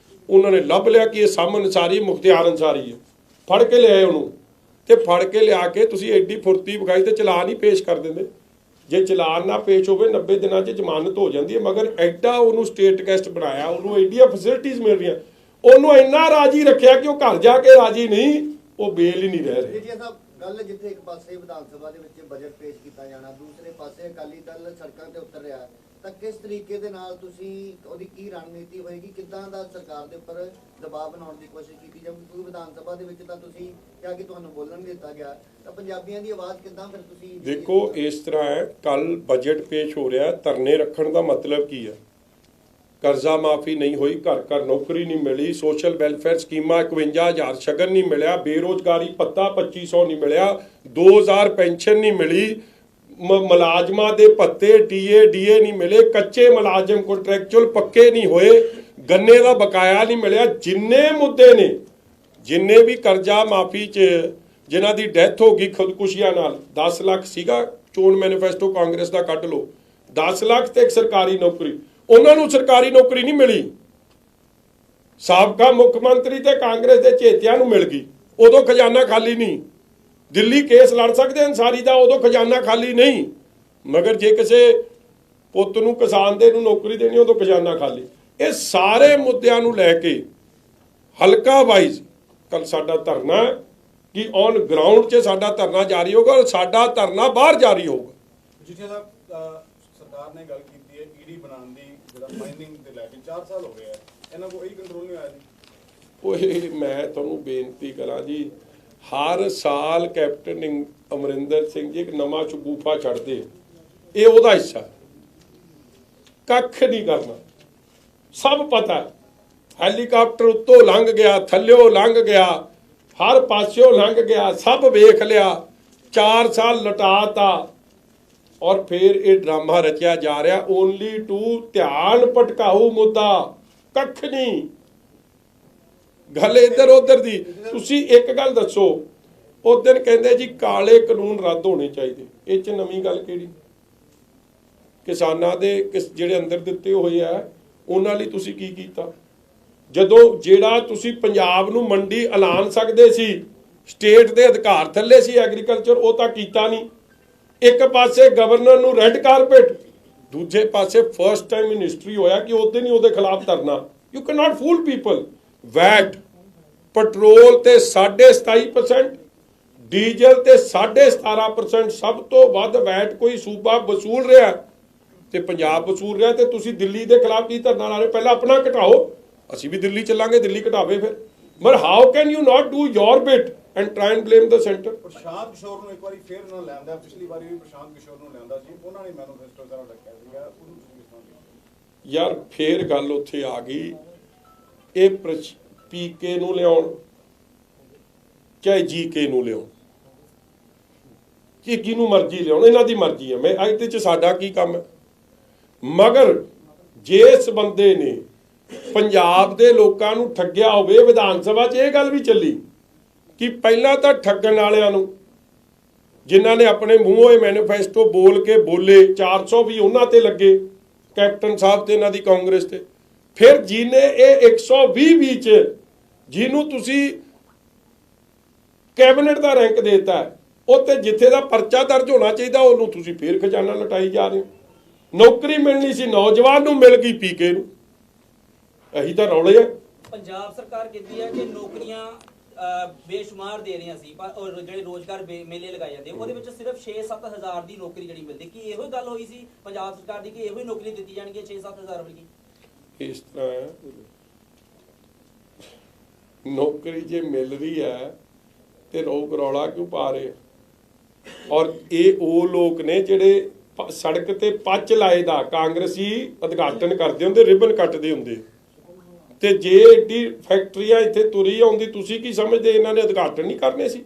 ਉਹਨਾਂ ਨੇ ਲੱਭ ਲਿਆ ਕਿ ਇਹ ਸਮ ਅੰਸਾਰੀ ਮੁਖਤਿਆਰ ਅੰਸਾਰੀ ਹੈ। ਫੜ ਕੇ ਲਿਆਏ ਉਹਨੂੰ, ਤੇ ਫੜ ਕੇ ਲਿਆ ਕੇ ਤੁਸੀਂ ਐਡੀ ਫੁਰਤੀ ਵਿਖਾਈ ਤੇ ਚਲਾਨ ਹੀ ਪੇਸ਼ ਕਰ ਦਿੰਦੇ। ਜੇ ਚਲਾਨ ਨਾ ਪੇਸ਼ ਹੋਵੇ 90 ਦਿਨਾਂ 'ਚ ਜ਼ਮਾਨਤ ਹੋ ਜਾਂਦੀ ਹੈ। ਮਗਰ ਐਡਾ ਉਹਨੂੰ ਸਟੇਟ ਗੈਸਟ ਬਣਾਇਆ, ਉਹਨੂੰ ਐਡੀਆਂ ਫੈਸਿਲਿਟੀਜ਼ ਮਿਲ ਰਹੀਆਂ, ਉਹਨੂੰ ਇੰਨਾ ਰਾਜੀ ਰੱਖਿਆ ਕਿ ਉਹ ਘਰ ਜਾ ਕੇ ਰਾਜੀ ਨਹੀਂ, ਉਹ ਬੇਲ ਹੀ ਨਹੀਂ ਰਹਿ ਰਹੇ। ਗੱਲ ਜਿੱਥੇ ਇੱਕ ਪਾਸੇ ਵਿਧਾਨ ਸਭਾ ਦੇ ਵਿੱਚ ਬਜਟ ਪੇਸ਼ ਕੀਤਾ ਜਾਣਾ, ਦੂਸਰੇ ਪਾਸੇ ਅਕਾਲੀ ਦਲ ਸੜਕਾਂ ਤੇ ਉਤਰ ਰਿਹਾ, ਤਾਂ ਕਿਸ ਤਰੀਕੇ ਦੇ ਨਾਲ ਤੁਸੀਂ ਉਹਦੀ ਕੀ ਰਣਨੀਤੀ ਹੋਏਗੀ? ਕਿੱਦਾਂ ਦਾ ਸਰਕਾਰ ਦੇ ਉੱਪਰ ਦਬਾਅ ਬਣਾਉਣ ਦੀ ਕੋਸ਼ਿਸ਼ ਕੀਤੀ ਜਾਊਗੀ? ਕਿਉਂਕਿ ਵਿਧਾਨ ਸਭਾ ਦੇ ਵਿੱਚ ਤਾਂ ਤੁਸੀਂ ਕਿਹਾ ਕਿ ਤੁਹਾਨੂੰ ਬੋਲਣ ਨਹੀਂ ਦਿੱਤਾ ਗਿਆ, ਤਾਂ ਪੰਜਾਬੀਆਂ ਦੀ ਆਵਾਜ਼ ਕਿੱਦਾਂ ਫਿਰ ਤੁਸੀਂ? ਦੇਖੋ ਇਸ ਤਰ੍ਹਾਂ ਹੈ, ਕੱਲ ਬਜਟ ਪੇਸ਼ ਹੋ ਰਿਹਾ, ਧਰਨੇ ਰੱਖਣ ਦਾ ਮਤਲਬ ਕੀ ਹੈ? ਕਰਜ਼ਾ ਮਾਫੀ ਨਹੀਂ ਹੋਈ, ਘਰ ਘਰ ਨੌਕਰੀ ਨਹੀਂ ਮਿਲੀ, ਸੋਸ਼ਲ ਵੈਲਫੇਅਰ ਸਕੀਮਾਂ 51,000 ਸ਼ਗਨ ਨਹੀਂ ਮਿਲਿਆ, ਬੇਰੋਜ਼ਗਾਰੀ ਭੱਤਾ 2500 ਨਹੀਂ ਮਿਲਿਆ, 2000 ਪੈਨਸ਼ਨ ਨਹੀਂ ਮਿਲੀ, ਮੁਲਾਜ਼ਮਾਂ ਦੇ ਭੱਤੇ ਡੀਏ ਨਹੀਂ ਮਿਲੇ, ਕੱਚੇ ਮੁਲਾਜ਼ਮ ਕੰਟਰੈਕਚੁਅਲ ਪੱਕੇ ਨਹੀਂ ਹੋਏ, ਗੰਨੇ ਦਾ ਬਕਾਇਆ ਨਹੀਂ ਮਿਲਿਆ। ਜਿੰਨੇ ਮੁੱਦੇ ਨੇ, ਜਿੰਨੇ ਵੀ ਕਰਜ਼ਾ ਮਾਫੀ 'ਚ ਜਿਨ੍ਹਾਂ ਦੀ ਡੈਥ ਹੋ ਗਈ ਖੁਦਕੁਸ਼ੀਆਂ ਨਾਲ, 10 ਲੱਖ ਸੀਗਾ ਚੋਣ ਮੈਨੀਫੈਸਟੋ ਕਾਂਗਰਸ ਦਾ, ਕੱਢ ਲਓ 10 ਲੱਖ ਤੇ ਇੱਕ ਸਰਕਾਰੀ ਨੌਕਰੀ, ਉਹਨਾਂ ਨੂੰ ਸਰਕਾਰੀ ਨੌਕਰੀ ਨਹੀਂ ਮਿਲੀ। ਸਾਬਕਾ ਮੁੱਖ ਮੰਤਰੀ ਤੇ ਕਾਂਗਰਸ ਦੇ ਚੇਤਿਆਂ ਨੂੰ ਮਿਲ ਗਈ, ਉਦੋਂ ਖਜ਼ਾਨਾ ਖਾਲੀ ਨਹੀਂ। ਦਿੱਲੀ ਕੇਸ ਲੜ ਸਕਦੇ ਅੰਸਾਰੀ ਦਾ, ਉਦੋਂ ਖਜ਼ਾਨਾ ਖਾਲੀ ਨਹੀਂ। ਮਗਰ ਜੇ ਕਿਸੇ ਪੁੱਤ ਨੂੰ ਕਿਸਾਨ ਦੇ ਨੂੰ ਨੌਕਰੀ ਦੇਣੀ, ਉਦੋਂ ਖਜ਼ਾਨਾ ਖਾਲੀ। ਇਹ ਸਾਰੇ ਮੁੱਦਿਆਂ ਨੂੰ ਲੈ ਕੇ ਹਲਕਾ ਵਾਈਜ਼ ਕੱਲ ਸਾਡਾ ਧਰਨਾ ਕਿ ਔਨ ਗਰਾਊਂਡ 'ਚ ਸਾਡਾ ਧਰਨਾ ਜਾਰੀ ਹੋਗਾ, ਔਰ ਸਾਡਾ ਧਰਨਾ ਬਾਹਰ ਜਾਰੀ ਹੋਊਗਾ। ਜਿੱਥੇ ਸਰਕਾਰ ਨੇ ਗੱਲ ਕੀਤੀ ਹੈ ਈਡੀ ਬਣਾਉਣ ਦੀ, ਜਿਹੜਾ ਮਾਈਨਿੰਗ ਤੇ ਲੈ ਕੇ 4 ਸਾਲ ਹੋ ਗਏ ਆ, ਇਹਨਾਂ ਕੋਲ ਇਹ ਕੰਟਰੋਲ ਨਹੀਂ ਆਇਆ ਜੀ। ਉਹ ਮੈਂ ਤੁਹਾਨੂੰ ਬੇਨਤੀ ਕਰਾਂ ਜੀ, ਹਰ ਸਾਲ ਕੈਪਟਨ ਅਮਰਿੰਦਰ ਸਿੰਘ ਜੀ ਇੱਕ ਨਵਾਂ ਸ਼ਗੂਫਾ ਛੱਡਦੇ, ਇਹ ਉਹਦਾ ਹਿੱਸਾ। ਕੱਖ ਨਹੀਂ ਕਰਨਾ, ਸਭ ਪਤਾ। ਹੈਲੀਕਾਪਟਰ ਉੱਤੋਂ ਲੰਘ ਗਿਆ, ਥੱਲਿਓ ਲੰਘ ਗਿਆ, ਹਰ ਪਾਸਿਓਂ ਲੰਘ ਗਿਆ, ਸਭ ਵੇਖ ਲਿਆ। 4 ਸਾਲ ਲਟਾਤਾ, ਔਰ ਫਿਰ ਇਹ ਡਰਾਮਾ ਰਚਿਆ ਜਾ ਰਿਹਾ ਓਨਲੀ ਟੂ ਧਿਆਨ ਭਟਕਾਊ ਮੁੱਦਾ। ਕੱਖ ਨਹੀਂ, ਗੱਲ ਇੱਧਰ ਉੱਧਰ ਦੀ। ਤੁਸੀਂ ਇੱਕ ਗੱਲ ਦੱਸੋ, ਉਸ ਦਿਨ ਕਹਿੰਦੇ ਜੀ ਕਾਲੇ ਕਾਨੂੰਨ ਰੱਦ ਹੋਣੇ ਚਾਹੀਦੇ, ਇਹ 'ਚ ਨਵੀਂ ਗੱਲ ਕਿਹੜੀ? ਕਿਸਾਨਾਂ ਦੇ ਜਿਹੜੇ ਅੰਦਰ ਦਿੱਤੇ ਹੋਏ ਆ, ਉਹਨਾਂ ਲਈ ਤੁਸੀਂ ਕੀ ਕੀਤਾ? ਜਦੋਂ ਜਿਹੜਾ ਤੁਸੀਂ ਪੰਜਾਬ ਨੂੰ ਮੰਡੀ ਐਲਾਨ ਸਕਦੇ ਸੀ, ਸਟੇਟ ਦੇ ਅਧਿਕਾਰ ਥੱਲੇ ਸੀ ਐਗਰੀਕਲਚਰ, ਉਹ ਤਾਂ ਕੀਤਾ ਨਹੀਂ। ਇੱਕ ਪਾਸੇ ਗਵਰਨਰ ਨੂੰ ਰੈੱਡ ਕਾਰਪੇਟ, ਦੂਜੇ ਪਾਸੇ ਫਸਟ ਟਾਈਮ ਇਨ ਹਿਸਟਰੀ ਹੋਇਆ ਕਿ ਉਹਦੇ ਨਹੀਂ ਉਹਦੇ ਖਿਲਾਫ ਧਰਨਾ। You can not fool people. VAT petrol ਤੇ 27.5%, ਡੀਜ਼ਲ ਤੇ 17.5%, ਸਭ ਤੋਂ ਵੱਧ ਵੈਟ ਕੋਈ ਸੂਬਾ ਵਸੂਲ ਰਿਹਾ ਤੇ ਪੰਜਾਬ ਵਸੂਲ ਰਿਹਾ, ਤੇ ਤੁਸੀਂ ਦਿੱਲੀ ਦੇ ਖਿਲਾਫ ਕੀ ਧਰਨਾ ਲਾ ਰਹੇ? ਪਹਿਲਾਂ ਆਪਣਾ ਘਟਾਓ, ਅਸੀਂ ਵੀ ਦਿੱਲੀ ਚੱਲਾਂਗੇ, ਦਿੱਲੀ ਘਟਾਵੇ ਫਿਰ। ਪਰ how can you not do your bit and try and blame the centre? Prashant Kishor ਨੂੰ ਇੱਕ ਵਾਰੀ ਫੇਰ ਨਾ ਲਿਆਂਦਾ, ਪਿਛਲੀ ਵਾਰੀ ਵੀ ਪ੍ਰਸ਼ਾਂਤ ਕਿਸ਼ੋਰ ਨੂੰ ਲਿਆਂਦਾ ਸੀ, ਉਹਨਾਂ ਨੇ ਮੈਨੀਫੈਸਟੋ ਸਾਰਾ ਰੱਖਿਆ ਸੀਗਾ, ਉਹਨੂੰ ਤੁਸੀਂ ਯਾਰ ਫੇਰ ਗੱਲ ਉੱਥੇ ਆ ਗਈ, ਇਹ ਪੀਕੇ ਨੂੰ ਲਿਆਉਣ ਚਾਹੇ ਜੀਕੇ ਨੂੰ ਲਿਆਉਣ, ਕਿ ਕਿਹਨੂੰ ਮਰਜ਼ੀ ਲਿਆਉਣ, ਇਹਨਾਂ ਦੀ ਮਰਜ਼ੀ ਹੈ, ਮੈਂ ਇਹਦੇ 'ਚ ਸਾਡਾ ਕੀ ਕੰਮ ਹੈ। ਮਗਰ ਜਿਸ ਬੰਦੇ ਨੇ ਪੰਜਾਬ ਦੇ ਲੋਕਾਂ ਨੂੰ ਠੱਗਿਆ ਹੋਵੇ, ਵਿਧਾਨ ਸਭਾ 'ਚ ਇਹ ਗੱਲ ਵੀ ਚੱਲੀ ਕਿ ਪਹਿਲਾਂ ਤਾਂ ਠੱਗਣ ਵਾਲਿਆਂ ਨੂੰ, ਜਿਨ੍ਹਾਂ ਨੇ ਆਪਣੇ ਮੂੰਹੋਂ ਇਹ ਮੈਨੀਫੈਸਟੋ ਬੋਲ ਕੇ ਬੋਲੇ, 400 ਵੀ ਉਹਨਾਂ ਤੇ ਲੱਗੇ, ਕੈਪਟਨ ਸਾਹਿਬ ਤੇ ਇਹਨਾਂ ਦੀ ਕਾਂਗਰਸ ਤੇ। ਫਿਰ ਜਿਹਨੇ ਇਹ 120 ਵਿੱਚ ਜਿਹਨੂੰ ਤੁਸੀਂ ਕੈਬਨਿਟ ਦਾ ਰੈਂਕ ਦੇਤਾ, ਉੱਤੇ ਜਿੱਥੇ ਦਾ ਪਰਚਾ ਦਰਜ ਹੋਣਾ ਚਾਹੀਦਾ ਉਹਨੂੰ ਤੁਸੀਂ ਫੇਰ ਖਜ਼ਾਨਾ ਲਟਾਈ ਜਾ ਰਹੇ ਹੋ। ਨੌਕਰੀ ਮਿਲਣੀ ਸੀ ਨੌਜਵਾਨ ਨੂੰ, ਮਿਲ ਗਈ ਪੀਕੇ ਨੂੰ। ਇਹੀ ਤਾਂ ਰੌਲੇ ਆ। ਪੰਜਾਬ ਸਰਕਾਰ ਕਹਿੰਦੀ ਹੈ ਕਿ ਨੌਕਰੀਆਂ ਬੇਸ਼ੁਮਾਰ ਦੇ ਰਹੀਆਂ ਸੀ, ਪਰ ਜਿਹੜੇ ਰੋਜ਼ਗਾਰ ਮੇਲੇ ਲਗਾਏ ਜਾਂਦੇ ਉਹਦੇ ਵਿੱਚ ਸਿਰਫ 6-7 ਹਜ਼ਾਰ ਦੀ ਨੌਕਰੀ ਜਿਹੜੀ ਮਿਲਦੀ। ਕੀ ਇਹੋ ਹੀ ਗੱਲ ਹੋਈ ਸੀ ਪੰਜਾਬ ਸਰਕਾਰ ਦੀ ਕਿ ਇਹੋ ਹੀ ਨੌਕਰੀ ਦਿੱਤੀ ਜਾਣਗੀ 6-7 ਹਜ਼ਾਰ ਵਾਲੀ? ਇਸ ਤਰ੍ਹਾਂ ਨੌਕਰੀ ਜੇ ਮਿਲ ਰਹੀ ਹੈ ਤੇ ਰੋਕ ਰੌਲਾ ਕਿਉਂ ਪਾ ਰਹੇ? ਔਰ ਇਹ ਉਹ ਲੋਕ ਨੇ ਜਿਹੜੇ ਸੜਕ ਤੇ ਪੱਚ ਲਾਏ ਦਾ ਕਾਂਗਰਸੀ ਉਦਘਾਟਨ ਕਰਦੇ ਹੁੰਦੇ, ਰਿਬਨ ਕੱਟਦੇ ਹੁੰਦੇ। ਤੇ ਜੇ ਏਡੀ ਫੈਕਟਰੀਆਂ ਇੱਥੇ ਤੁਰੀ ਆਉਂਦੀ, ਤੁਸੀਂ ਕੀ ਸਮਝਦੇ ਇਹਨਾਂ ਨੇ ਉਦਘਾਟਨ ਨਹੀਂ ਕਰਨੇ ਸੀ?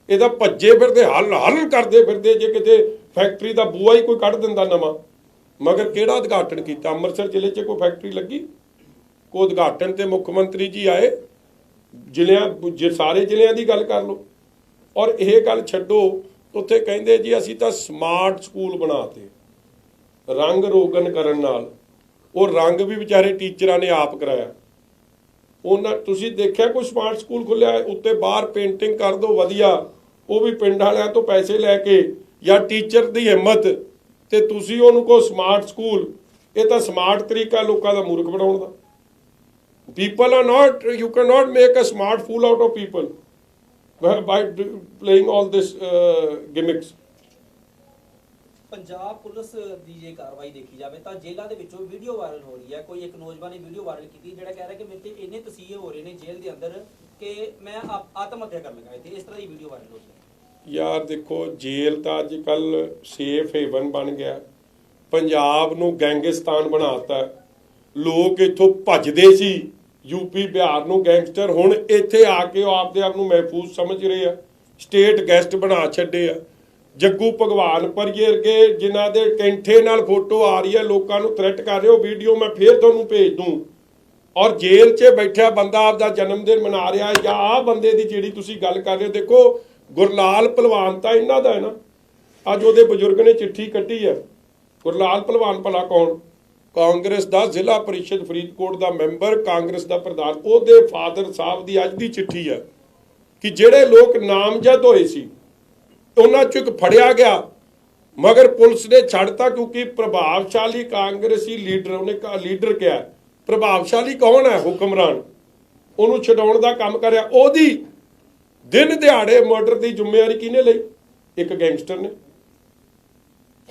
ਇਹਦਾ ਭੱਜੇ ਫਿਰਦੇ, ਹੱਲ ਕਰਦੇ ਫਿਰਦੇ। ਜੇ ਕਿਤੇ ਫੈਕਟਰੀ ਦਾ ਬੂਆ ਹੀ ਕੋਈ ਕੱਢ ਦਿੰਦਾ ਨਵਾਂ, ਮਗਰ ਕਿਹੜਾ ਉਦਘਾਟਨ ਕੀਤਾ? ਅੰਮ੍ਰਿਤਸਰ ਜ਼ਿਲ੍ਹੇ 'ਚ ਕੋਈ ਫੈਕਟਰੀ ਲੱਗੀ? ਕੋਈ ਉਦਘਾਟਨ ਤੇ ਮੁੱਖ ਮੰਤਰੀ ਜੀ ਆਏ? ਜੇ ਸਾਰੇ ਜ਼ਿਲ੍ਹਿਆਂ ਦੀ ਗੱਲ ਕਰ ਲਓ। ਔਰ ਇਹ ਗੱਲ ਛੱਡੋ, ਉੱਥੇ ਕਹਿੰਦੇ ਜੀ ਅਸੀਂ ਤਾਂ ਸਮਾਰਟ ਸਕੂਲ ਬਣਾਤੇ ਰੰਗ ਰੋਗਨ ਕਰਨ ਨਾਲ। ਉਹ ਰੰਗ ਵੀ ਵਿਚਾਰੇ ਟੀਚਰਾਂ ਨੇ ਆਪ ਕਰਾਇਆ। ਉਹਨਾਂ ਤੁਸੀਂ ਦੇਖਿਆ ਕੋਈ ਸਮਾਰਟ ਸਕੂਲ ਖੁੱਲਿਆ ਉੱਤੇ ਬਾਹਰ ਪੇਂਟਿੰਗ ਕਰ ਦੋ ਵਧੀਆ, ਉਹ ਵੀ ਪਿੰਡ ਵਾਲਿਆਂ ਤੋਂ ਪੈਸੇ ਲੈ ਕੇ, ਜਾਂ ਟੀਚਰ ਦੀ ਹਿੰਮਤ ਤੇ ਤੁਸੀਂ ਉਹਨੂੰ ਕਹੋ ਸਮਾਰਟ ਸਕੂਲ। ਇਹ ਤਾਂ ਸਮਾਰਟ ਤਰੀਕਾ ਲੋਕਾਂ ਦਾ ਮੂਰਖ ਬਣਾਉਣ ਦਾ। People are not, you cannot make a smart fool out of people by playing all this gimmicks. Punjab police ਦੀ ਜੇ ਕਾਰਵਾਈ ਦੇਖੀ ਜਾਵੇ ਤਾਂ ਜੇਲ੍ਹਾਂ ਦੇ ਵਿੱਚੋਂ ਵੀਡੀਓ ਵਾਇਰਲ ਹੋ ਰਹੀ ਹੈ। ਕੋਈ ਇੱਕ ਨੌਜਵਾਨ ਨੇ ਵੀਡੀਓ ਵਾਇਰਲ ਕੀਤੀ ਜਿਹੜਾ ਕਹਿ ਰਿਹਾ ਕਿ ਮੇਰੇ ਤੇ ਇੰਨੇ ਤਸੀਹੇ ਹੋ ਰਹੇ ਨੇ ਜੇਲ੍ਹ ਦੇ ਅੰਦਰ ਕਿ ਮੈਂ ਆਤਮ ਹੱਤਿਆ ਕਰਨ ਲੱਗਾ ਇੱਥੇ। ਇਸ ਤਰ੍ਹਾਂ ਦੀ ਵੀਡੀਓ ਵਾਇਰਲ ਹੋ ਰਹੀ ਹੈ। ਯਾਰ ਦੇਖੋ, ਜੇਲ੍ਹ ਤਾਂ ਅੱਜ ਕੱਲ ਸੇਫ ਹੇਵਨ ਬਣ ਗਿਆ। ਪੰਜਾਬ ਨੂੰ ਗੈਂਗਸਤਾਨ ਬਣਾਤਾ। ਲੋਕ ਇੱਥੋਂ ਭੱਜਦੇ ਸੀ ਯੂਪੀ ਬਿਹਾਰ ਨੂੰ ਗੈਂਗਸਟਰ, ਹੁਣ ਇੱਥੇ ਆ ਕੇ ਉਹ ਆਪਦੇ ਆਪ ਨੂੰ ਮਹਿਫੂਜ਼ ਸਮਝ ਰਹੇ ਆ। ਸਟੇਟ ਗੈਸਟ ਬਣਾ ਛੱਡੇ ਆ। ਜੱਗੂ ਭਗਵਾਨ ਪਰਗੇ ਵਰਗੇ ਜਿਨ੍ਹਾਂ ਦੇ ਕੈਂਠੇ ਨਾਲ ਫੋਟੋ ਆ ਰਹੀ ਹੈ, ਲੋਕਾਂ ਨੂੰ ਥ੍ਰੈਟ ਕਰ ਰਹੇ ਹੋ। ਵੀਡੀਓ ਮੈਂ ਫੇਰ ਤੁਹਾਨੂੰ ਭੇਜ ਦੂੰ। ਔਰ ਜੇਲ੍ਹ 'ਚ ਬੈਠਿਆ ਬੰਦਾ ਆਪਦਾ ਜਨਮ ਦਿਨ ਮਨਾ ਰਿਹਾ, ਜਾਂ ਆਹ ਬੰਦੇ ਦੀ ਜਿਹੜੀ ਤੁਸੀਂ ਗੱਲ ਕਰ ਰਹੇ ਹੋ। ਦੇਖੋ, ਗੁਰਲਾਲ ਭਲਵਾਨ ਤਾਂ ਇਹਨਾਂ ਦਾ ਹੈ ਨਾ। ਅੱਜ ਉਹਦੇ ਬਜ਼ੁਰਗ ਨੇ ਚਿੱਠੀ ਕੱਢੀ ਹੈ। ਗੁਰਲਾਲ ਭਲਵਾਨ ਭਲਾ ਕੌਣ? ਕਾਂਗਰਸ ਦਾ ਜ਼ਿਲ੍ਹਾ ਪਰਿਸ਼ਦ ਫਰੀਦਕੋਟ ਦਾ ਮੈਂਬਰ, ਕਾਂਗਰਸ ਦਾ ਪ੍ਰਧਾਨ। ਉਹਦੇ ਫਾਦਰ ਸਾਹਿਬ ਦੀ ਅੱਜ ਦੀ ਚਿੱਠੀ ਹੈ ਕਿ ਜਿਹੜੇ ਲੋਕ ਨਾਮਜ਼ਦ ਹੋਏ ਸੀ ਉਹਨਾਂ 'ਚੋਂ ਇੱਕ ਫੜਿਆ ਗਿਆ, ਮਗਰ ਪੁਲਿਸ ਨੇ ਛੱਡਤਾ ਕਿਉਂਕਿ ਪ੍ਰਭਾਵਸ਼ਾਲੀ ਕਾਂਗਰਸੀ ਲੀਡਰ, ਉਹਨੇ ਲੀਡਰ ਕਿਹਾ। ਪ੍ਰਭਾਵਸ਼ਾਲੀ ਕੌਣ ਹੈ? ਹੁਕਮਰਾਨ। ਉਹਨੂੰ ਛਡਾਉਣ ਦਾ ਕੰਮ ਕਰਿਆ। ਉਹਦੀ ਦਿਨ ਦਿਹਾੜੇ ਮਰਡਰ ਦੀ ਜ਼ਿੰਮੇਵਾਰੀ ਕਿਹਨੇ ਲਈ? ਇੱਕ ਗੈਂਗਸਟਰ ਨੇ।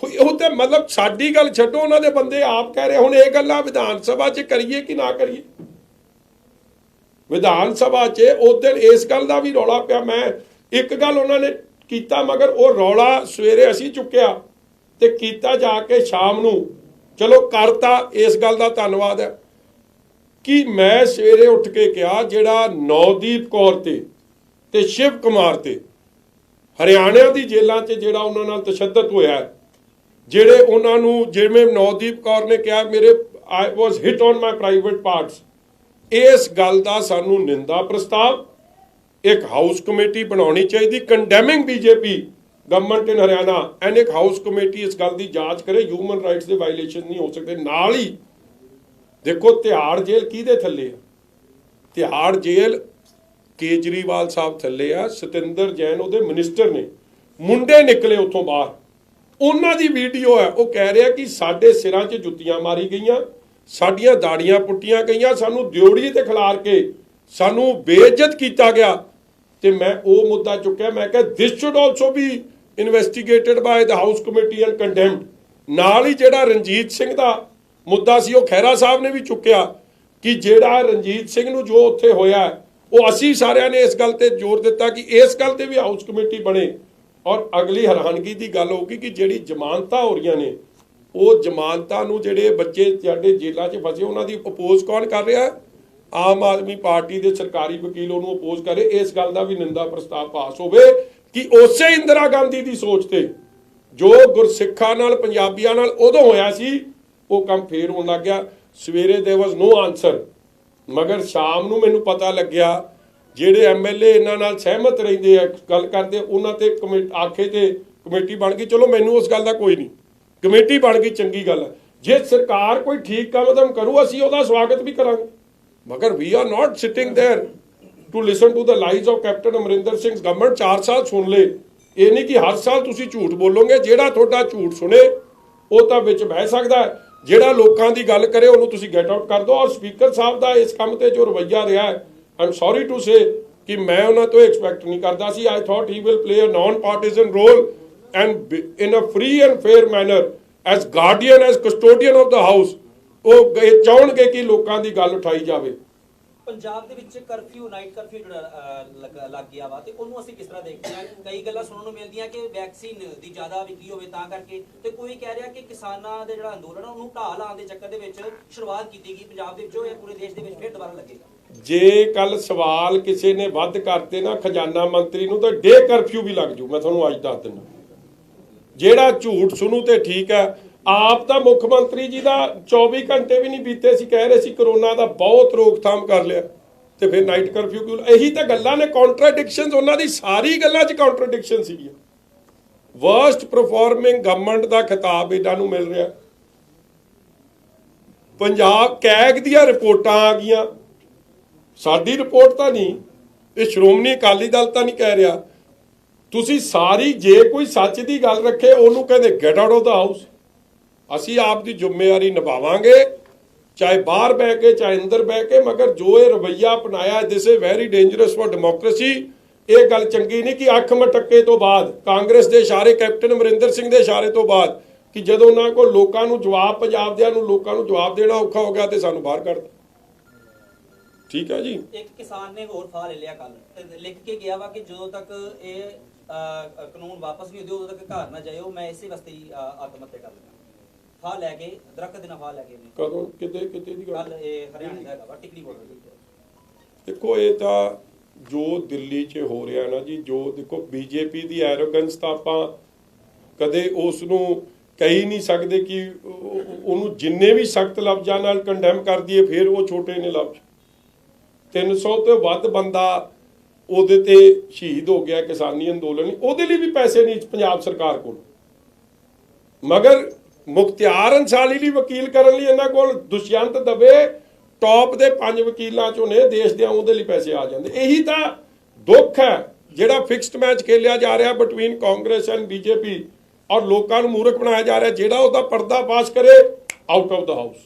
ਉਹ ਤੇ ਮਤਲਬ ਸਾਡੀ ਗੱਲ ਛੱਡੋ, ਉਹਨਾਂ ਦੇ ਬੰਦੇ ਆਪ ਕਹਿ ਰਹੇ। ਹੁਣ ਇਹ ਗੱਲਾਂ ਵਿਧਾਨ ਸਭਾ 'ਚ ਕਰੀਏ ਕਿ ਨਾ ਕਰੀਏ? ਵਿਧਾਨ ਸਭਾ 'ਚ ਉਸ ਦਿਨ ਇਸ ਗੱਲ ਦਾ ਵੀ ਰੌਲਾ ਪਿਆ। ਮੈਂ ਇੱਕ ਗੱਲ ਉਹਨਾਂ ਨੇ ਕੀਤਾ, ਮਗਰ ਉਹ ਰੌਲਾ ਸਵੇਰੇ ਅਸੀਂ ਚੁੱਕਿਆ ਤੇ ਕੀਤਾ ਜਾ ਕੇ ਸ਼ਾਮ ਨੂੰ। ਚਲੋ ਕਰਤਾ, ਇਸ ਗੱਲ ਦਾ ਧੰਨਵਾਦ ਹੈ ਕਿ ਮੈਂ ਸਵੇਰੇ ਉੱਠ ਕੇ ਕਿਹਾ ਜਿਹੜਾ ਨੌਦੀਪ ਕੌਰ ਤੇ ਸ਼ਿਵ ਕੁਮਾਰ ਤੇ ਹਰਿਆਣਾ ਦੀ ਜੇਲ੍ਹਾਂ 'ਚ ਜਿਹੜਾ ਉਹਨਾਂ ਨਾਲ ਤਸ਼ੱਦਦ ਹੋਇਆ, ਜਿਹੜੇ ਉਹਨਾਂ ਨੂੰ, ਜਿਵੇਂ ਨੌਦੀਪ ਕੌਰ ਨੇ ਕਿਹਾ ਮੇਰੇ I was hit on my private parts, ਇਸ ਗੱਲ ਦਾ ਸਾਨੂੰ ਨਿੰਦਾ ਪ੍ਰਸਤਾਵ ਇੱਕ ਹਾਊਸ ਕਮੇਟੀ ਬਣਾਉਣੀ ਚਾਹੀਦੀ, condemning BJP government in Haryana, and ਇੱਕ ਹਾਊਸ ਕਮੇਟੀ ਇਸ ਗੱਲ ਦੀ ਜਾਂਚ ਕਰੇ। ਹਿਊਮਨ ਰਾਈਟਸ ਦੇ ਵਾਇਲੇਸ਼ਨ ਨਹੀਂ ਹੋ ਸਕਦੇ। ਨਾਲ ਹੀ ਦੇਖੋ, ਤਿਹਾੜ ਜੇਲ੍ਹ ਕਿਹਦੇ ਥੱਲੇ ਆ? ਤਿਹਾੜ ਜੇਲ੍ਹ ਕੇਜਰੀਵਾਲ ਸਾਹਿਬ ਥੱਲੇ ਆ। ਸਤਿੰਦਰ ਜੈਨ ਉਹਦੇ ਮਿਨਿਸਟਰ ਨੇ। ਮੁੰਡੇ ਨਿਕਲੇ ਉੱਥੋਂ ਬਾਹਰ, ਉਹਨਾਂ ਦੀ ਵੀਡੀਓ ਹੈ। ਉਹ ਕਹਿ ਰਿਹਾ ਕਿ ਸਾਡੇ ਸਿਰਾਂ 'ਚ ਜੁੱਤੀਆਂ ਮਾਰੀ ਗਈਆਂ, ਸਾਡੀਆਂ ਦਾੜੀਆਂ ਪੁੱਟੀਆਂ ਗਈਆਂ, ਸਾਨੂੰ ਦਿਉੜੀ ਤੇ ਖਿਲਾਰ ਕੇ ਸਾਨੂੰ ਬੇਇੱਜ਼ਤ ਕੀਤਾ ਗਿਆ। ਤੇ ਮੈਂ ਉਹ ਮੁੱਦਾ ਚੁੱਕਿਆ। ਮੈਂ ਕਿਹਾ this should also be investigated by the house committee and condemned. ਨਾਲ ਹੀ ਜਿਹੜਾ ਰਣਜੀਤ ਸਿੰਘ ਦਾ ਮੁੱਦਾ ਸੀ, ਉਹ ਖਹਿਰਾ ਸਾਹਿਬ ਨੇ ਵੀ ਚੁੱਕਿਆ ਕਿ ਜਿਹੜਾ ਰਣਜੀਤ ਸਿੰਘ ਨੂੰ ਜੋ ਉੱਥੇ ਹੋਇਆ, ਉਹ ਅਸੀਂ ਸਾਰਿਆਂ ਨੇ ਇਸ ਗੱਲ ਤੇ ਜ਼ੋਰ ਦਿੱਤਾ ਕਿ ਇਸ ਗੱਲ ਤੇ ਵੀ ਹਾਊਸ ਕਮੇਟੀ ਬਣੇ। ਔਰ ਅਗਲੀ ਹੈਰਾਨਗੀ ਦੀ ਗੱਲ ਹੋਊਗੀ ਕਿ ਜਿਹੜੀ ਜ਼ਮਾਨਤਾਂ ਹੋ ਰਹੀਆਂ ਨੇ, ਉਹ ਜ਼ਮਾਨਤਾਂ ਨੂੰ ਜਿਹੜੇ ਬੱਚੇ ਸਾਡੇ ਜੇਲ੍ਹਾਂ 'ਚ ਫਸੇ ਉਹਨਾਂ ਦੀ ਅਪੋਜ਼ ਕੌਣ ਕਰ ਰਿਹਾ? ਆਮ ਆਦਮੀ ਪਾਰਟੀ ਦੇ ਸਰਕਾਰੀ ਵਕੀਲ ਉਹਨੂੰ ਅਪੋਜ਼ ਕਰੇ। ਇਸ ਗੱਲ ਦਾ ਵੀ ਨਿੰਦਾ ਪ੍ਰਸਤਾਵ ਪਾਸ ਹੋਵੇ ਕਿ ਉਸੇ ਇੰਦਰਾ ਗਾਂਧੀ ਦੀ ਸੋਚ ਤੇ ਜੋ ਗੁਰਸਿੱਖਾਂ ਨਾਲ ਪੰਜਾਬੀਆਂ ਨਾਲ ਉਦੋਂ ਹੋਇਆ ਸੀ ਉਹ ਕੰਮ ਫੇਰ ਹੋਣ ਲੱਗ ਗਿਆ। ਸਵੇਰੇ ਦੇ ਵਾਸ ਨੋ ਆਨਸਰ, ਮਗਰ ਸ਼ਾਮ ਨੂੰ ਮੈਨੂੰ ਪਤਾ ਲੱਗਿਆ ਜਿਹੜੇ ਐਮਐਲਏ ਇਹਨਾਂ ਨਾਲ ਸਹਿਮਤ ਰਹਿੰਦੇ ਆ ਗੱਲ ਕਰਦੇ ਉਹਨਾਂ ਤੇ ਆਖੇ ਤੇ ਕਮੇਟੀ ਬਣ ਗਈ। ਚਲੋ ਮੈਨੂੰ ਉਸ ਗੱਲ ਦਾ ਕੋਈ ਨਹੀਂ, ਕਮੇਟੀ ਬਣ ਗਈ ਚੰਗੀ ਗੱਲ ਹੈ। ਜੇ ਸਰਕਾਰ ਕੋਈ ਠੀਕ ਕੰਮ ਕਰੂ ਅਸੀਂ ਉਹਦਾ ਸਵਾਗਤ ਵੀ ਕਰਾਂਗੇ, ਮਗਰ we are not sitting there to listen to the lies of captain Amarinder Singh government. 4 ਸਾਲ ਸੁਣ ਲੇ, ਇਹ ਨਹੀਂ ਕਿ ਹਰ ਸਾਲ ਤੁਸੀਂ ਝੂਠ ਬੋਲੋਗੇ। ਜਿਹੜਾ ਤੁਹਾਡਾ ਝੂਠ ਸੁਣੇ ਉਹ ਤਾਂ ਵਿੱਚ ਬਹਿ ਸਕਦਾ ਹੈ, ਜਿਹੜਾ ਲੋਕਾਂ ਦੀ ਗੱਲ ਕਰੇ ਉਹਨੂੰ ਤੁਸੀਂ ਗੈਟ ਆਊਟ ਕਰ ਦਿਓ। ਔਰ ਸਪੀਕਰ ਸਾਹਿਬ ਦਾ ਇਸ ਕੰਮ ਤੇ ਜੋ ਰਵੱਈਆ ਰਿਹਾ ਹੈ, I am sorry to say ਕਿ ਮੈਂ ਉਹਨਾਂ ਤੋਂ ਐਕਸਪੈਕਟ ਨਹੀਂ ਕਰਦਾ ਸੀ। I thought he will play a non partisan role and in a free and fair manner as guardian, as custodian of the house. ਉਹ ਇਹ ਚਾਹਣਗੇ ਕਿ ਲੋਕਾਂ ਦੀ ਗੱਲ ਉਠਾਈ ਜਾਵੇ। ਪੰਜਾਬ ਦੇ ਵਿੱਚ ਕਰਫਿਊ, ਨਾਈਟ ਕਰਫਿਊ ਜਿਹੜਾ ਲੱਗ ਗਿਆ ਵਾ, ਤੇ ਉਹਨੂੰ ਅਸੀਂ ਕਿਸ ਤਰ੍ਹਾਂ ਦੇਖਦੇ ਹਾਂ? ਕਈ ਗੱਲਾਂ ਸੁਣਨ ਨੂੰ ਮਿਲਦੀਆਂ ਕਿ ਵੈਕਸੀਨ ਦੀ ਜ਼ਿਆਦਾ ਵਿਕਰੀ ਹੋਵੇ ਤਾਂ ਕਰਕੇ, ਤੇ ਕੋਈ ਕਹਿ ਰਿਹਾ ਕਿ ਕਿਸਾਨਾਂ ਦੇ ਜਿਹੜਾ ਅੰਦੋਲਨ ਉਹਨੂੰ ਢਾਹ ਲਾਉਣ ਦੇ ਚੱਕਰ ਦੇ ਵਿੱਚ ਸ਼ੁਰੂਆਤ ਕੀਤੀ ਗਈ ਪੰਜਾਬ ਦੇ ਵਿੱਚੋਂ, ਜਾਂ ਪੂਰੇ ਦੇਸ਼ ਦੇ ਵਿੱਚ ਫਿਰ ਦੁਬਾਰਾ ਲੱਗੇਗਾ। ਜੇ ਕੱਲ ਸਵਾਲ ਕਿਸੇ ਨੇ ਵੱਧ ਕਰਤੇ ਨਾ ਖਜ਼ਾਨਾ ਮੰਤਰੀ ਨੂੰ, ਤਾਂ ਡੇ ਕਰਫਿਊ ਵੀ ਲੱਗ ਜੂ। ਮੈਂ ਤੁਹਾਨੂੰ ਅੱਜ ਦੱਸ ਦਿੰਦਾ, ਜਿਹੜਾ ਝੂਠ ਸੁਣੂ ਤੇ ਠੀਕ ਹੈ। ਆਪ ਤਾਂ ਮੁੱਖ ਮੰਤਰੀ ਜੀ ਦਾ 24 ਘੰਟੇ ਵੀ ਨਹੀਂ ਬੀਤੇ ਸੀ ਕਹਿ ਰਹੇ ਸੀ ਕਰੋਨਾ ਦਾ ਬਹੁਤ ਰੋਕਥਾਮ ਕਰ ਲਿਆ, ਤੇ ਫਿਰ ਨਾਈਟ ਕਰਫਿਊ ਕਿਉਂ? ਇਹੀ ਤਾਂ ਗੱਲਾਂ ਨੇ, ਕੰਟਰਾਡਿਕਸ਼ਨਸ ਉਹਨਾਂ ਦੀ ਸਾਰੀ ਗੱਲਾਂ 'ਚ ਕੰਟਰਾਡਿਕਸ਼ਨ ਸੀਗੀਆਂ। ਵਰਸਟ ਪਰਫਾਰਮਿੰਗ ਗਵਰਨਮੈਂਟ ਦਾ ਖਿਤਾਬ ਇਹਨਾਂ ਨੂੰ ਮਿਲ ਰਿਹਾ। ਪੰਜਾਬ ਕੈਗ ਦੀਆਂ ਰਿਪੋਰਟਾਂ ਆ ਗਈਆਂ, ਸਾਡੀ ਰਿਪੋਰਟ ਤਾਂ ਨਹੀਂ, ਇਹ ਸ਼੍ਰੋਮਣੀ ਅਕਾਲੀ ਦਲ ਤਾਂ ਨਹੀਂ ਕਹਿ ਰਿਹਾ। ਤੁਸੀਂ ਸਾਰੀ ਜੇ ਕੋਈ ਸੱਚ ਦੀ ਗੱਲ ਰੱਖੇ ਉਹਨੂੰ ਕਹਿੰਦੇ get out of the house. ਅਸੀਂ ਆਪ ਦੀ ਜ਼ਿੰਮੇਵਾਰੀ ਨਿਭਾਵਾਂਗੇ, ਚਾਹੇ ਬਾਹਰ ਬਹਿ ਕੇ ਚਾਹੇ ਅੰਦਰ ਬਹਿ ਕੇ, ਮਗਰ ਜੋ ਇਹ ਰਵੱਈਆ ਅਪਣਾਇਆ this is very dangerous for democracy. ਇਹ ਗੱਲ ਚੰਗੀ ਨਹੀਂ ਕਿ ਅੱਖ ਮਟੱਕੇ ਤੋਂ ਬਾਅਦ, ਕਾਂਗਰਸ ਦੇ ਇਸ਼ਾਰੇ, ਕੈਪਟਨ ਅਮਰਿੰਦਰ ਸਿੰਘ ਦੇ ਇਸ਼ਾਰੇ ਤੋਂ ਬਾਅਦ, ਕਿ ਜਦੋਂ ਉਹਨਾਂ ਕੋਲ ਲੋਕਾਂ ਨੂੰ ਜਵਾਬ, ਪੰਜਾਬ ਦਿਆਂ ਨੂੰ ਲੋਕਾਂ ਨੂੰ ਜਵਾਬ ਦੇਣਾ ਔਖਾ ਹੋ ਗਿਆ ਤੇ ਸਾਨੂੰ ਬਾਹਰ ਕੱਢ ਦਿੱਤਾ। ਠੀਕ ਹੈ ਜੀ। ਇੱਕ ਕਿਸਾਨ ਨੇ ਹੋਰ ਫਾਹ ਲੈ ਲਿਆ, ਕੱਲ ਲਿਖ ਕੇ ਗਿਆ ਵਾ ਕਿ ਜਦੋਂ ਤੱਕ ਇਹ ਕਾਨੂੰਨ ਵਾਪਸ ਨਹੀਂ ਹੁੰਦੇ ਉਦੋਂ ਤੱਕ ਘਰ ਨਾ ਜਾਇਓ, ਮੈਂ ਇਸੇ ਵਾਸਤੇ ਹੀ ਆਤਮ ਹੱਤਿਆ ਕਰ ਲਿਆ। ਫਾਹ ਲੈ ਕੇ, ਦਰਖਤ ਦੇ ਨਾਲ ਫਾਹ ਲੈ ਕੇ। ਕਦੋਂ ਕਿਤੇ ਦੀ ਗੱਲ? ਕੱਲ ਇਹ ਹਰਿਆਣਾ ਦਾ ਹੈਗਾ ਵਾ, ਟਿਕਰੀ ਬੋਰਡਰ ਦੇ। ਦੇਖੋ ਇਹ ਤਾਂ ਜੋ ਦਿੱਲੀ 'ਚ ਹੋ ਰਿਹਾ ਨਾ ਜੀ, ਜੋ ਦੇਖੋ ਬੀਜੇਪੀ ਦੀ ਐਰੋਗੈਂਸ ਤਾਂ ਆਪਾਂ ਕਦੇ ਉਸ ਨੂੰ ਕਹਿ ਨਹੀਂ ਸਕਦੇ ਕਿ ਉਹਨੂੰ ਜਿੰਨੇ ਵੀ ਸਖਤ ਲਫ਼ਜ਼ਾਂ ਨਾਲ ਕੰਡੈਮ ਕਰ ਦਈਏ ਫਿਰ ਉਹ ਛੋਟੇ ਨੇ ਲਫ਼ਜ਼। 300 ਤੋਂ ਵੱਧ ਬੰਦਾ ਉਹਦੇ ਤੇ ਸ਼ਹੀਦ ਹੋ ਗਿਆ ਕਿਸਾਨੀ ਅੰਦੋਲਨ, ਉਹਦੇ ਲਈ ਵੀ ਪੈਸੇ ਨਹੀਂ ਪੰਜਾਬ ਸਰਕਾਰ ਕੋਲ। ਮਗਰ ਮੁਖਤਿਆਰ ਅੰਸਾਰੀ ਲਈ ਵਕੀਲ ਕਰਨ ਲਈ ਇਹਨਾਂ ਕੋਲ ਦੁਸ਼ਯੰਤ ਦਵੇ ਟੌਪ ਦੇ 5 ਵਕੀਲਾਂ ਚੋਂ ਨੇ ਦੇਸ਼ ਦੇ, ਉਹਦੇ ਲਈ ਪੈਸੇ ਆ ਜਾਂਦੇ। ਇਹੀ ਤਾਂ ਦੁੱਖ ਹੈ ਜਿਹੜਾ ਫਿਕਸਡ ਮੈਚ ਖੇਲਿਆ ਜਾ ਰਿਹਾ ਬਿਟਵੀਨ ਕਾਂਗਰਸ ਐਂਡ ਬੀਜੇਪੀ, ਔਰ ਲੋਕਾਂ ਨੂੰ ਮੂਰਖ ਬਣਾਇਆ ਜਾ ਰਿਹਾ। ਜਿਹੜਾ ਉਹਦਾ ਪਰਦਾ ਪਾਸ ਕਰੇ out of the house,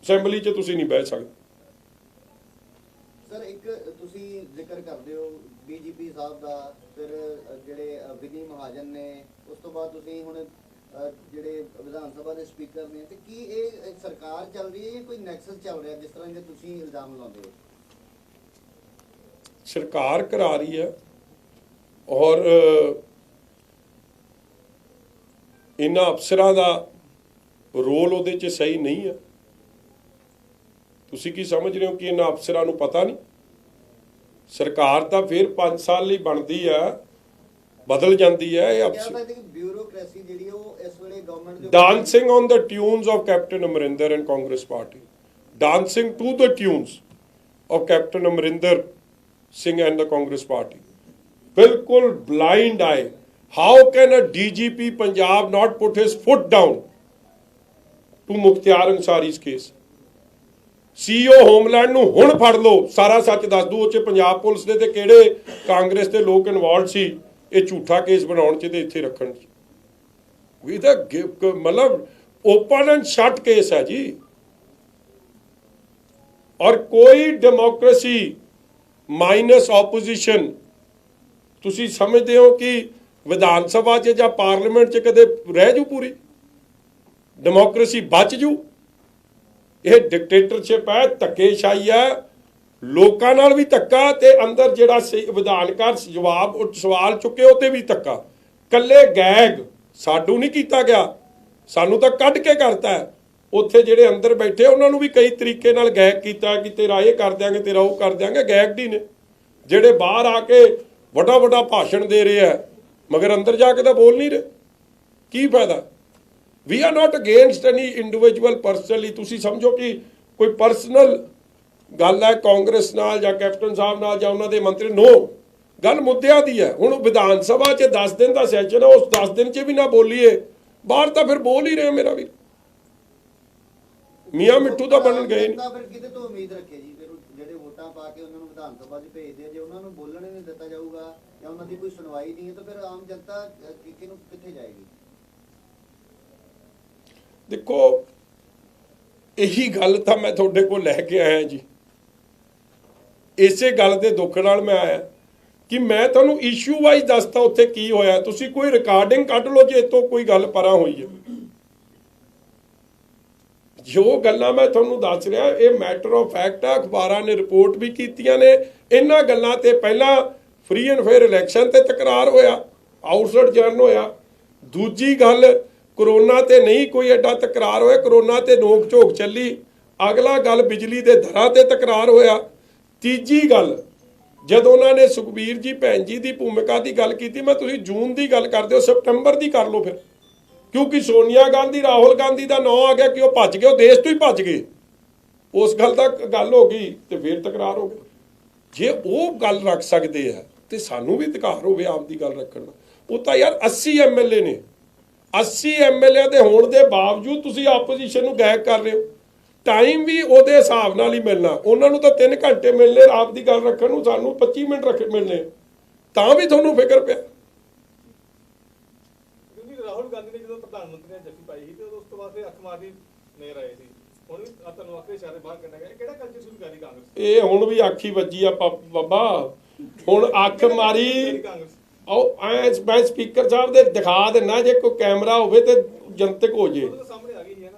assembly 'ਚ ਤੁਸੀਂ ਨਹੀਂ ਬਹਿ ਸਕਦੇ। ਸਰ ਇੱਕ ਤੁਸੀਂ ਜ਼ਿਕਰ ਕਰਦੇ ਹੋ ਬੀਜੇਪੀ ਸਾਹਿਬ ਦਾ, ਫਿਰ ਜਿਹੜੇ ਵਿਧੀ ਮਹਾਜਨ ਨੇ, ਉਸ ਤੋਂ ਬਾਅਦ ਤੁਸੀਂ ਹੁਣ ਜਿਹੜੇ ਵਿਧਾਨ ਸਭਾ ਦੇ ਸਪੀਕਰ ਨੇ, ਤੇ ਕੀ ਇਹ ਸਰਕਾਰ ਚੱਲ ਰਹੀ ਹੈ ਜਾਂ ਕੋਈ ਨੈਕਸਸ ਚੱਲ ਰਿਹਾ ਜਿਸ ਤਰ੍ਹਾਂ ਦੇ ਤੁਸੀਂ ਇਲਜ਼ਾਮ ਲਾਉਂਦੇ ਹੋ? ਸਰਕਾਰ ਕਰਾ ਰਹੀ ਹੈ, ਔਰ ਇਹਨਾਂ ਅਫਸਰਾਂ ਦਾ ਰੋਲ ਉਹਦੇ 'ਚ ਸਹੀ ਨਹੀਂ ਹੈ। ਤੁਸੀਂ ਕੀ ਸਮਝ ਰਹੇ ਹੋ ਕਿ ਇਹਨਾਂ ਅਫਸਰਾਂ ਨੂੰ ਪਤਾ ਨਹੀਂ? ਸਰਕਾਰ ਤਾਂ ਫਿਰ 5 ਸਾਲ ਲਈ ਬਣਦੀ ਹੈ, ਬਦਲ ਜਾਂਦੀ ਹੈ। ਇਹ ਅਫਸਰ ਬਿਊਰੋਕ੍ਰੇਸੀ ਜਿਹੜੀ ਉਹ ਇਸ ਵੇਲੇ ਗਵਰਨਮੈਂਟ ਦੇ dancing on the tunes of Captain Amarinder and Congress Party, dancing to the tunes of Captain Amarinder Singh and the Congress Party. Bilkul blind eye. How can a DGP Punjab not put his foot down to Mukhtar Ansari's case? CEO homeland ਨੂੰ ਹੁਣ ਫੜ ਲਓ, ਸਾਰਾ ਸੱਚ ਦੱਸ ਦੂ ਉਹ 'ਚ ਪੰਜਾਬ ਪੁਲਿਸ ਦੇ ਤੇ ਕਿਹੜੇ ਕਾਂਗਰਸ ਦੇ ਲੋਕ ਇਨਵੋਲਵਡ ਸੀ ਇਹ ਝੂਠਾ ਕੇਸ ਬਣਾਉਣ 'ਚ ਤੇ ਇੱਥੇ ਰੱਖਣ 'ਚ। ਵੀ ਤਾਂ ਮਤਲਬ ਓਪਨ ਐਂਡ ਸ਼ਟ ਕੇਸ ਹੈ ਜੀ। ਔਰ ਕੋਈ ਡੈਮੋਕ੍ਰੇਸੀ ਮਾਈਨਸ ਆਪੋਜੀਸ਼ਨ, ਤੁਸੀਂ ਸਮਝਦੇ ਹੋ ਕਿ ਵਿਧਾਨ ਸਭਾ 'ਚ ਜਾਂ ਪਾਰਲੀਮੈਂਟ 'ਚ ਕਦੇ ਰਹਿ ਜੂ ਪੂਰੀ ਡੈਮੋਕ੍ਰੇਸੀ, ਬਚ ਜੂ? ਇਹ ਡਿਕਟੇਟਰਸ਼ਿਪ ਹੈ, ਧੱਕੇਸ਼ਾਹੀ ਹੈ, ਲੋਕਾਂ ਨਾਲ ਵੀ ਧੱਕਾ, ਤੇ ਅੰਦਰ ਜਿਹੜਾ ਵਿਧਾਨਕਾਰ ਸਵਾਲ ਚੁੱਕੇ ਉਹ ਤੇ ਵੀ ਧੱਕਾ। ਕੱਲੇ ਗੈਗ ਸਾਡੂ ਨਹੀਂ ਕੀਤਾ ਗਿਆ, ਸਾਨੂੰ ਤਾਂ ਕੱਢ ਕੇ ਕਰਤਾ ਹੈ। ਉੱਥੇ ਜਿਹੜੇ ਅੰਦਰ ਬੈਠੇ ਉਹਨਾਂ ਨੂੰ ਵੀ ਕਈ ਤਰੀਕੇ ਨਾਲ ਗੈਗ ਕੀਤਾ ਕਿ ਤੇਰਾ ਇਹ ਕਰ ਦਿਆਂਗੇ, ਤੇਰਾ ਉਹ ਕਰ ਦਿਆਂਗੇ। ਗੈਗ ਡੀ ਨੇ ਜਿਹੜੇ ਬਾਹਰ ਆ ਕੇ ਵੱਡਾ ਵੱਡਾ ਭਾਸ਼ਣ ਦੇ ਰਹੇ ਆ ਮਗਰ ਅੰਦਰ ਜਾ ਕੇ ਤਾਂ ਬੋਲ ਨਹੀਂ ਰਹੇ। ਕੀ ਫਾਇਦਾ? We are not against any individual personally. ਤੁਸੀਂ ਸਮਝੋ ਕਿ ਕੋਈ ਪਰਸਨਲ ਗੱਲ ਹੈ ਕਾਂਗਰਸ ਨਾਲ ਜਾਂ ਕੈਪਟਨ ਸਾਹਿਬ ਨਾਲ ਜਾਂ ਉਹਨਾਂ ਦੇ ਮੰਤਰੀ, ਨੋ, ਗੱਲ ਮੁੱਦਿਆਂ ਦੀ ਹੈ। ਹੁਣ ਵਿਧਾਨ ਸਭਾ 'ਚ 10 ਦਿਨ ਦਾ ਸੈਸ਼ਨ ਹੈ, ਉਸ 10 ਦਿਨ 'ਚ ਵੀ ਨਾ ਬੋਲੀਏ, ਬਾਹਰ ਤਾਂ ਫਿਰ ਬੋਲ ਹੀ ਰਹੇ ਮੇਰਾ ਵੀ। ਮੀਆਂ ਮਿੱਠੂ ਤਾਂ ਬਣਨ ਗਏ ਨਹੀਂ। ਤਾਂ ਫਿਰ ਕਿਤੇ ਤੋਂ ਉਮੀਦ ਰੱਖੇ ਜੀ? ਫਿਰ ਜਿਹੜੇ ਵੋਟਾਂ ਪਾ ਕੇ ਉਹਨਾਂ ਨੂੰ ਵਿਧਾਨ ਸਭਾ 'ਚ ਭੇਜਦੇ ਆ, ਜੇ ਉਹਨਾਂ ਨੂੰ ਬੋਲਣ ਹੀ ਨਹੀਂ ਦਿੱਤਾ ਜਾਊਗਾ ਜਾਂ ਉਹਨਾਂ ਦੀ ਕੋਈ ਸੁਣਵਾਈ ਨਹੀਂ ਹੈ ਤਾਂ ਫਿਰ ਆਮ ਜਨਤਾ ਕਿੱਥੇ ਜਾਏਗੀ? ਦੇਖੋ, ਇਹੀ ਗੱਲ ਤਾਂ ਮੈਂ ਤੁਹਾਡੇ ਕੋਲ ਲੈ ਕੇ ਆਇਆ ਜੀ। ਇਸੇ ਗੱਲ ਦੇ ਦੁੱਖ ਨਾਲ ਮੈਂ ਆਇਆ ਕਿ ਮੈਂ ਤੁਹਾਨੂੰ ਇਸ਼ੂ ਵਾਈਜ਼ ਦੱਸਤਾ ਉੱਥੇ ਕੀ ਹੋਇਆ। ਤੁਸੀਂ ਕੋਈ ਰਿਕਾਰਡਿੰਗ ਕੱਢ ਲਓ ਜੇ ਇੱਥੋਂ ਕੋਈ ਗੱਲ ਪਰਾਂ ਹੋਈ ਹੈ। ਜੋ ਗੱਲਾਂ ਮੈਂ ਤੁਹਾਨੂੰ ਦੱਸ ਰਿਹਾ ਇਹ ਮੈਟਰ ਆਫ ਫੈਕਟ ਆ, ਅਖਬਾਰਾਂ ਨੇ ਰਿਪੋਰਟ ਵੀ ਕੀਤੀਆਂ ਨੇ। ਇਹਨਾਂ ਗੱਲਾਂ ਤੇ ਪਹਿਲਾਂ ਫ੍ਰੀ ਐਂਡ ਫੇਅਰ ਇਲੈਕਸ਼ਨ ਤੇ ਤਕਰਾਰ ਹੋਇਆ, ਆਊਟਸਾਈਡ ਜਰਨ ਹੋਇਆ। ਦੂਜੀ ਗੱਲ, ਕਰੋਨਾ ਤੇ ਨਹੀਂ ਕੋਈ ਐਡਾ ਤਕਰਾਰ ਹੋਇਆ, ਕਰੋਨਾ ਤੇ ਨੋਕ ਝੋਕ ਚੱਲੀ। ਅਗਲਾ ਗੱਲ, ਬਿਜਲੀ ਦੇ ਦਰਾਂ ਤੇ ਤਕਰਾਰ ਹੋਇਆ। ਤੀਜੀ ਗੱਲ, ਜਦੋਂ ਉਹਨਾਂ ਨੇ ਸੁਖਬੀਰ ਜੀ ਭੈਣ ਜੀ ਦੀ ਭੂਮਿਕਾ ਦੀ ਗੱਲ ਕੀਤੀ, ਮੈਂ ਤੁਸੀਂ ਜੂਨ ਦੀ ਗੱਲ ਕਰਦੇ ਹੋ, ਸਤੰਬਰ ਦੀ ਕਰ ਲਓ ਫਿਰ, ਕਿਉਂਕਿ ਸੋਨੀਆ ਗਾਂਧੀ ਰਾਹੁਲ ਗਾਂਧੀ ਦਾ ਨਾਂ ਆ ਗਿਆ ਕਿ ਉਹ ਭੱਜ ਗਏ, ਉਹ ਦੇਸ਼ ਤੋਂ ਹੀ ਭੱਜ ਗਏ। ਉਸ ਗੱਲ ਦਾ ਗੱਲ ਹੋ ਗਈ ਤੇ ਫਿਰ ਤਕਰਾਰ ਹੋ ਗਈ। ਜੇ ਉਹ ਗੱਲ ਰੱਖ ਸਕਦੇ ਆ ਤੇ ਸਾਨੂੰ ਵੀ ਅਧਿਕਾਰ ਹੋਵੇ ਆਪ ਦੀ ਗੱਲ ਰੱਖਣ ਦਾ। ਉਹ ਤਾਂ ਯਾਰ 80 ਐਮਐਲਏ ਨੇ, 80 ਐਮਐਲਏ ਦੇ ਹੋਣ ਦੇ ਬਾਵਜੂਦ ਤੁਸੀਂ ਆਪੋਜੀਸ਼ਨ ਨੂੰ ਗਾਇਬ ਕਰ ਰਹੇ ਹੋ। ਟਾਈਮ ਵੀ ਉਹਦੇ ਹਿਸਾਬ ਨਾਲ ਹੀ ਮਿਲਣਾ। ਉਹਨਾਂ ਨੂੰ ਤਾਂ 3 ਘੰਟੇ ਮਿਲਨੇ ਆਪ ਦੀ ਗੱਲ ਰੱਖਣ ਨੂੰ, ਸਾਨੂੰ 25 ਮਿੰਟ ਮਿਲਨੇ, ਤਾਂ ਵੀ ਤੁਹਾਨੂੰ ਫਿਕਰ ਪਿਆ। ਰਾਹੁਲ ਗਾਂਧੀ ਨੇ ਜਦੋਂ ਪ੍ਰਧਾਨ ਮੰਤਰੀ ਨੇ ਜੱਫੀ ਪਾਈ ਸੀ ਤੇ ਉਸ ਤੋਂ ਬਾਅਦ ਫਿਰ ਅੱਖ ਮਾਰਦੀ ਨਜ਼ਰ ਆਏ ਸੀ। ਹੁਣ ਵੀ ਤੁਹਾਨੂੰ ਆਖਰੀ ਇਸ਼ਾਰੇ ਬਾਹਰ ਕੱਢਿਆ ਗਿਆ। ਕਿਹੜਾ ਕਲਚਰ ਸ਼ੁਰੂ ਕਰੀ ਕਾਂਗਰਸ? ਇਹ ਹੁਣ ਵੀ ਅੱਖੀ ਵੱਜੀ ਆ ਬਾਬਾ। ਹੁਣ ਅੱਖ ਮਾਰੀ ਉਹ ਐ ਮੈਂ ਸਪੀਕਰ ਸਾਹਿਬ ਦੇ ਦਿਖਾ ਦਿੰਨਾ, ਜੇ ਕੋਈ ਕੈਮਰਾ ਹੋਵੇ ਤੇ ਜਨਤਕ ਹੋ ਜੇ। ਸਾਹਮਣੇ ਆ ਗਈ ਹੈ ਨਾ,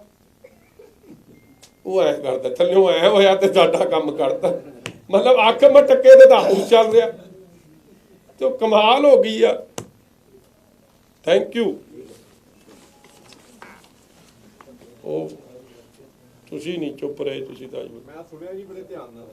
ਉਹ ਐ ਕਰਦਾ ਥੱਲਿਓਂ ਐ ਹੋਇਆ ਤੇ ਸਾਡਾ ਕੰਮ ਕਰਦਾ। ਮਤਲਬ ਅੱਖ ਮਟਕੇ ਤੇ ਤਾਂ ਹੁਣ ਚੱਲ ਰਿਹਾ ਤੇ ਉਹ ਕਮਾਲ ਹੋ ਗਈ ਆ। Thank you. ਉਹ ਤੁਸੀਂ ਨਹੀਂ ਚੁੱਪ ਰਹੇ, ਤੁਸੀਂ ਤਾਂ ਮੈਂ ਸੁਣਿਆ ਜੀ ਬੜੇ ਧਿਆਨ ਨਾਲ।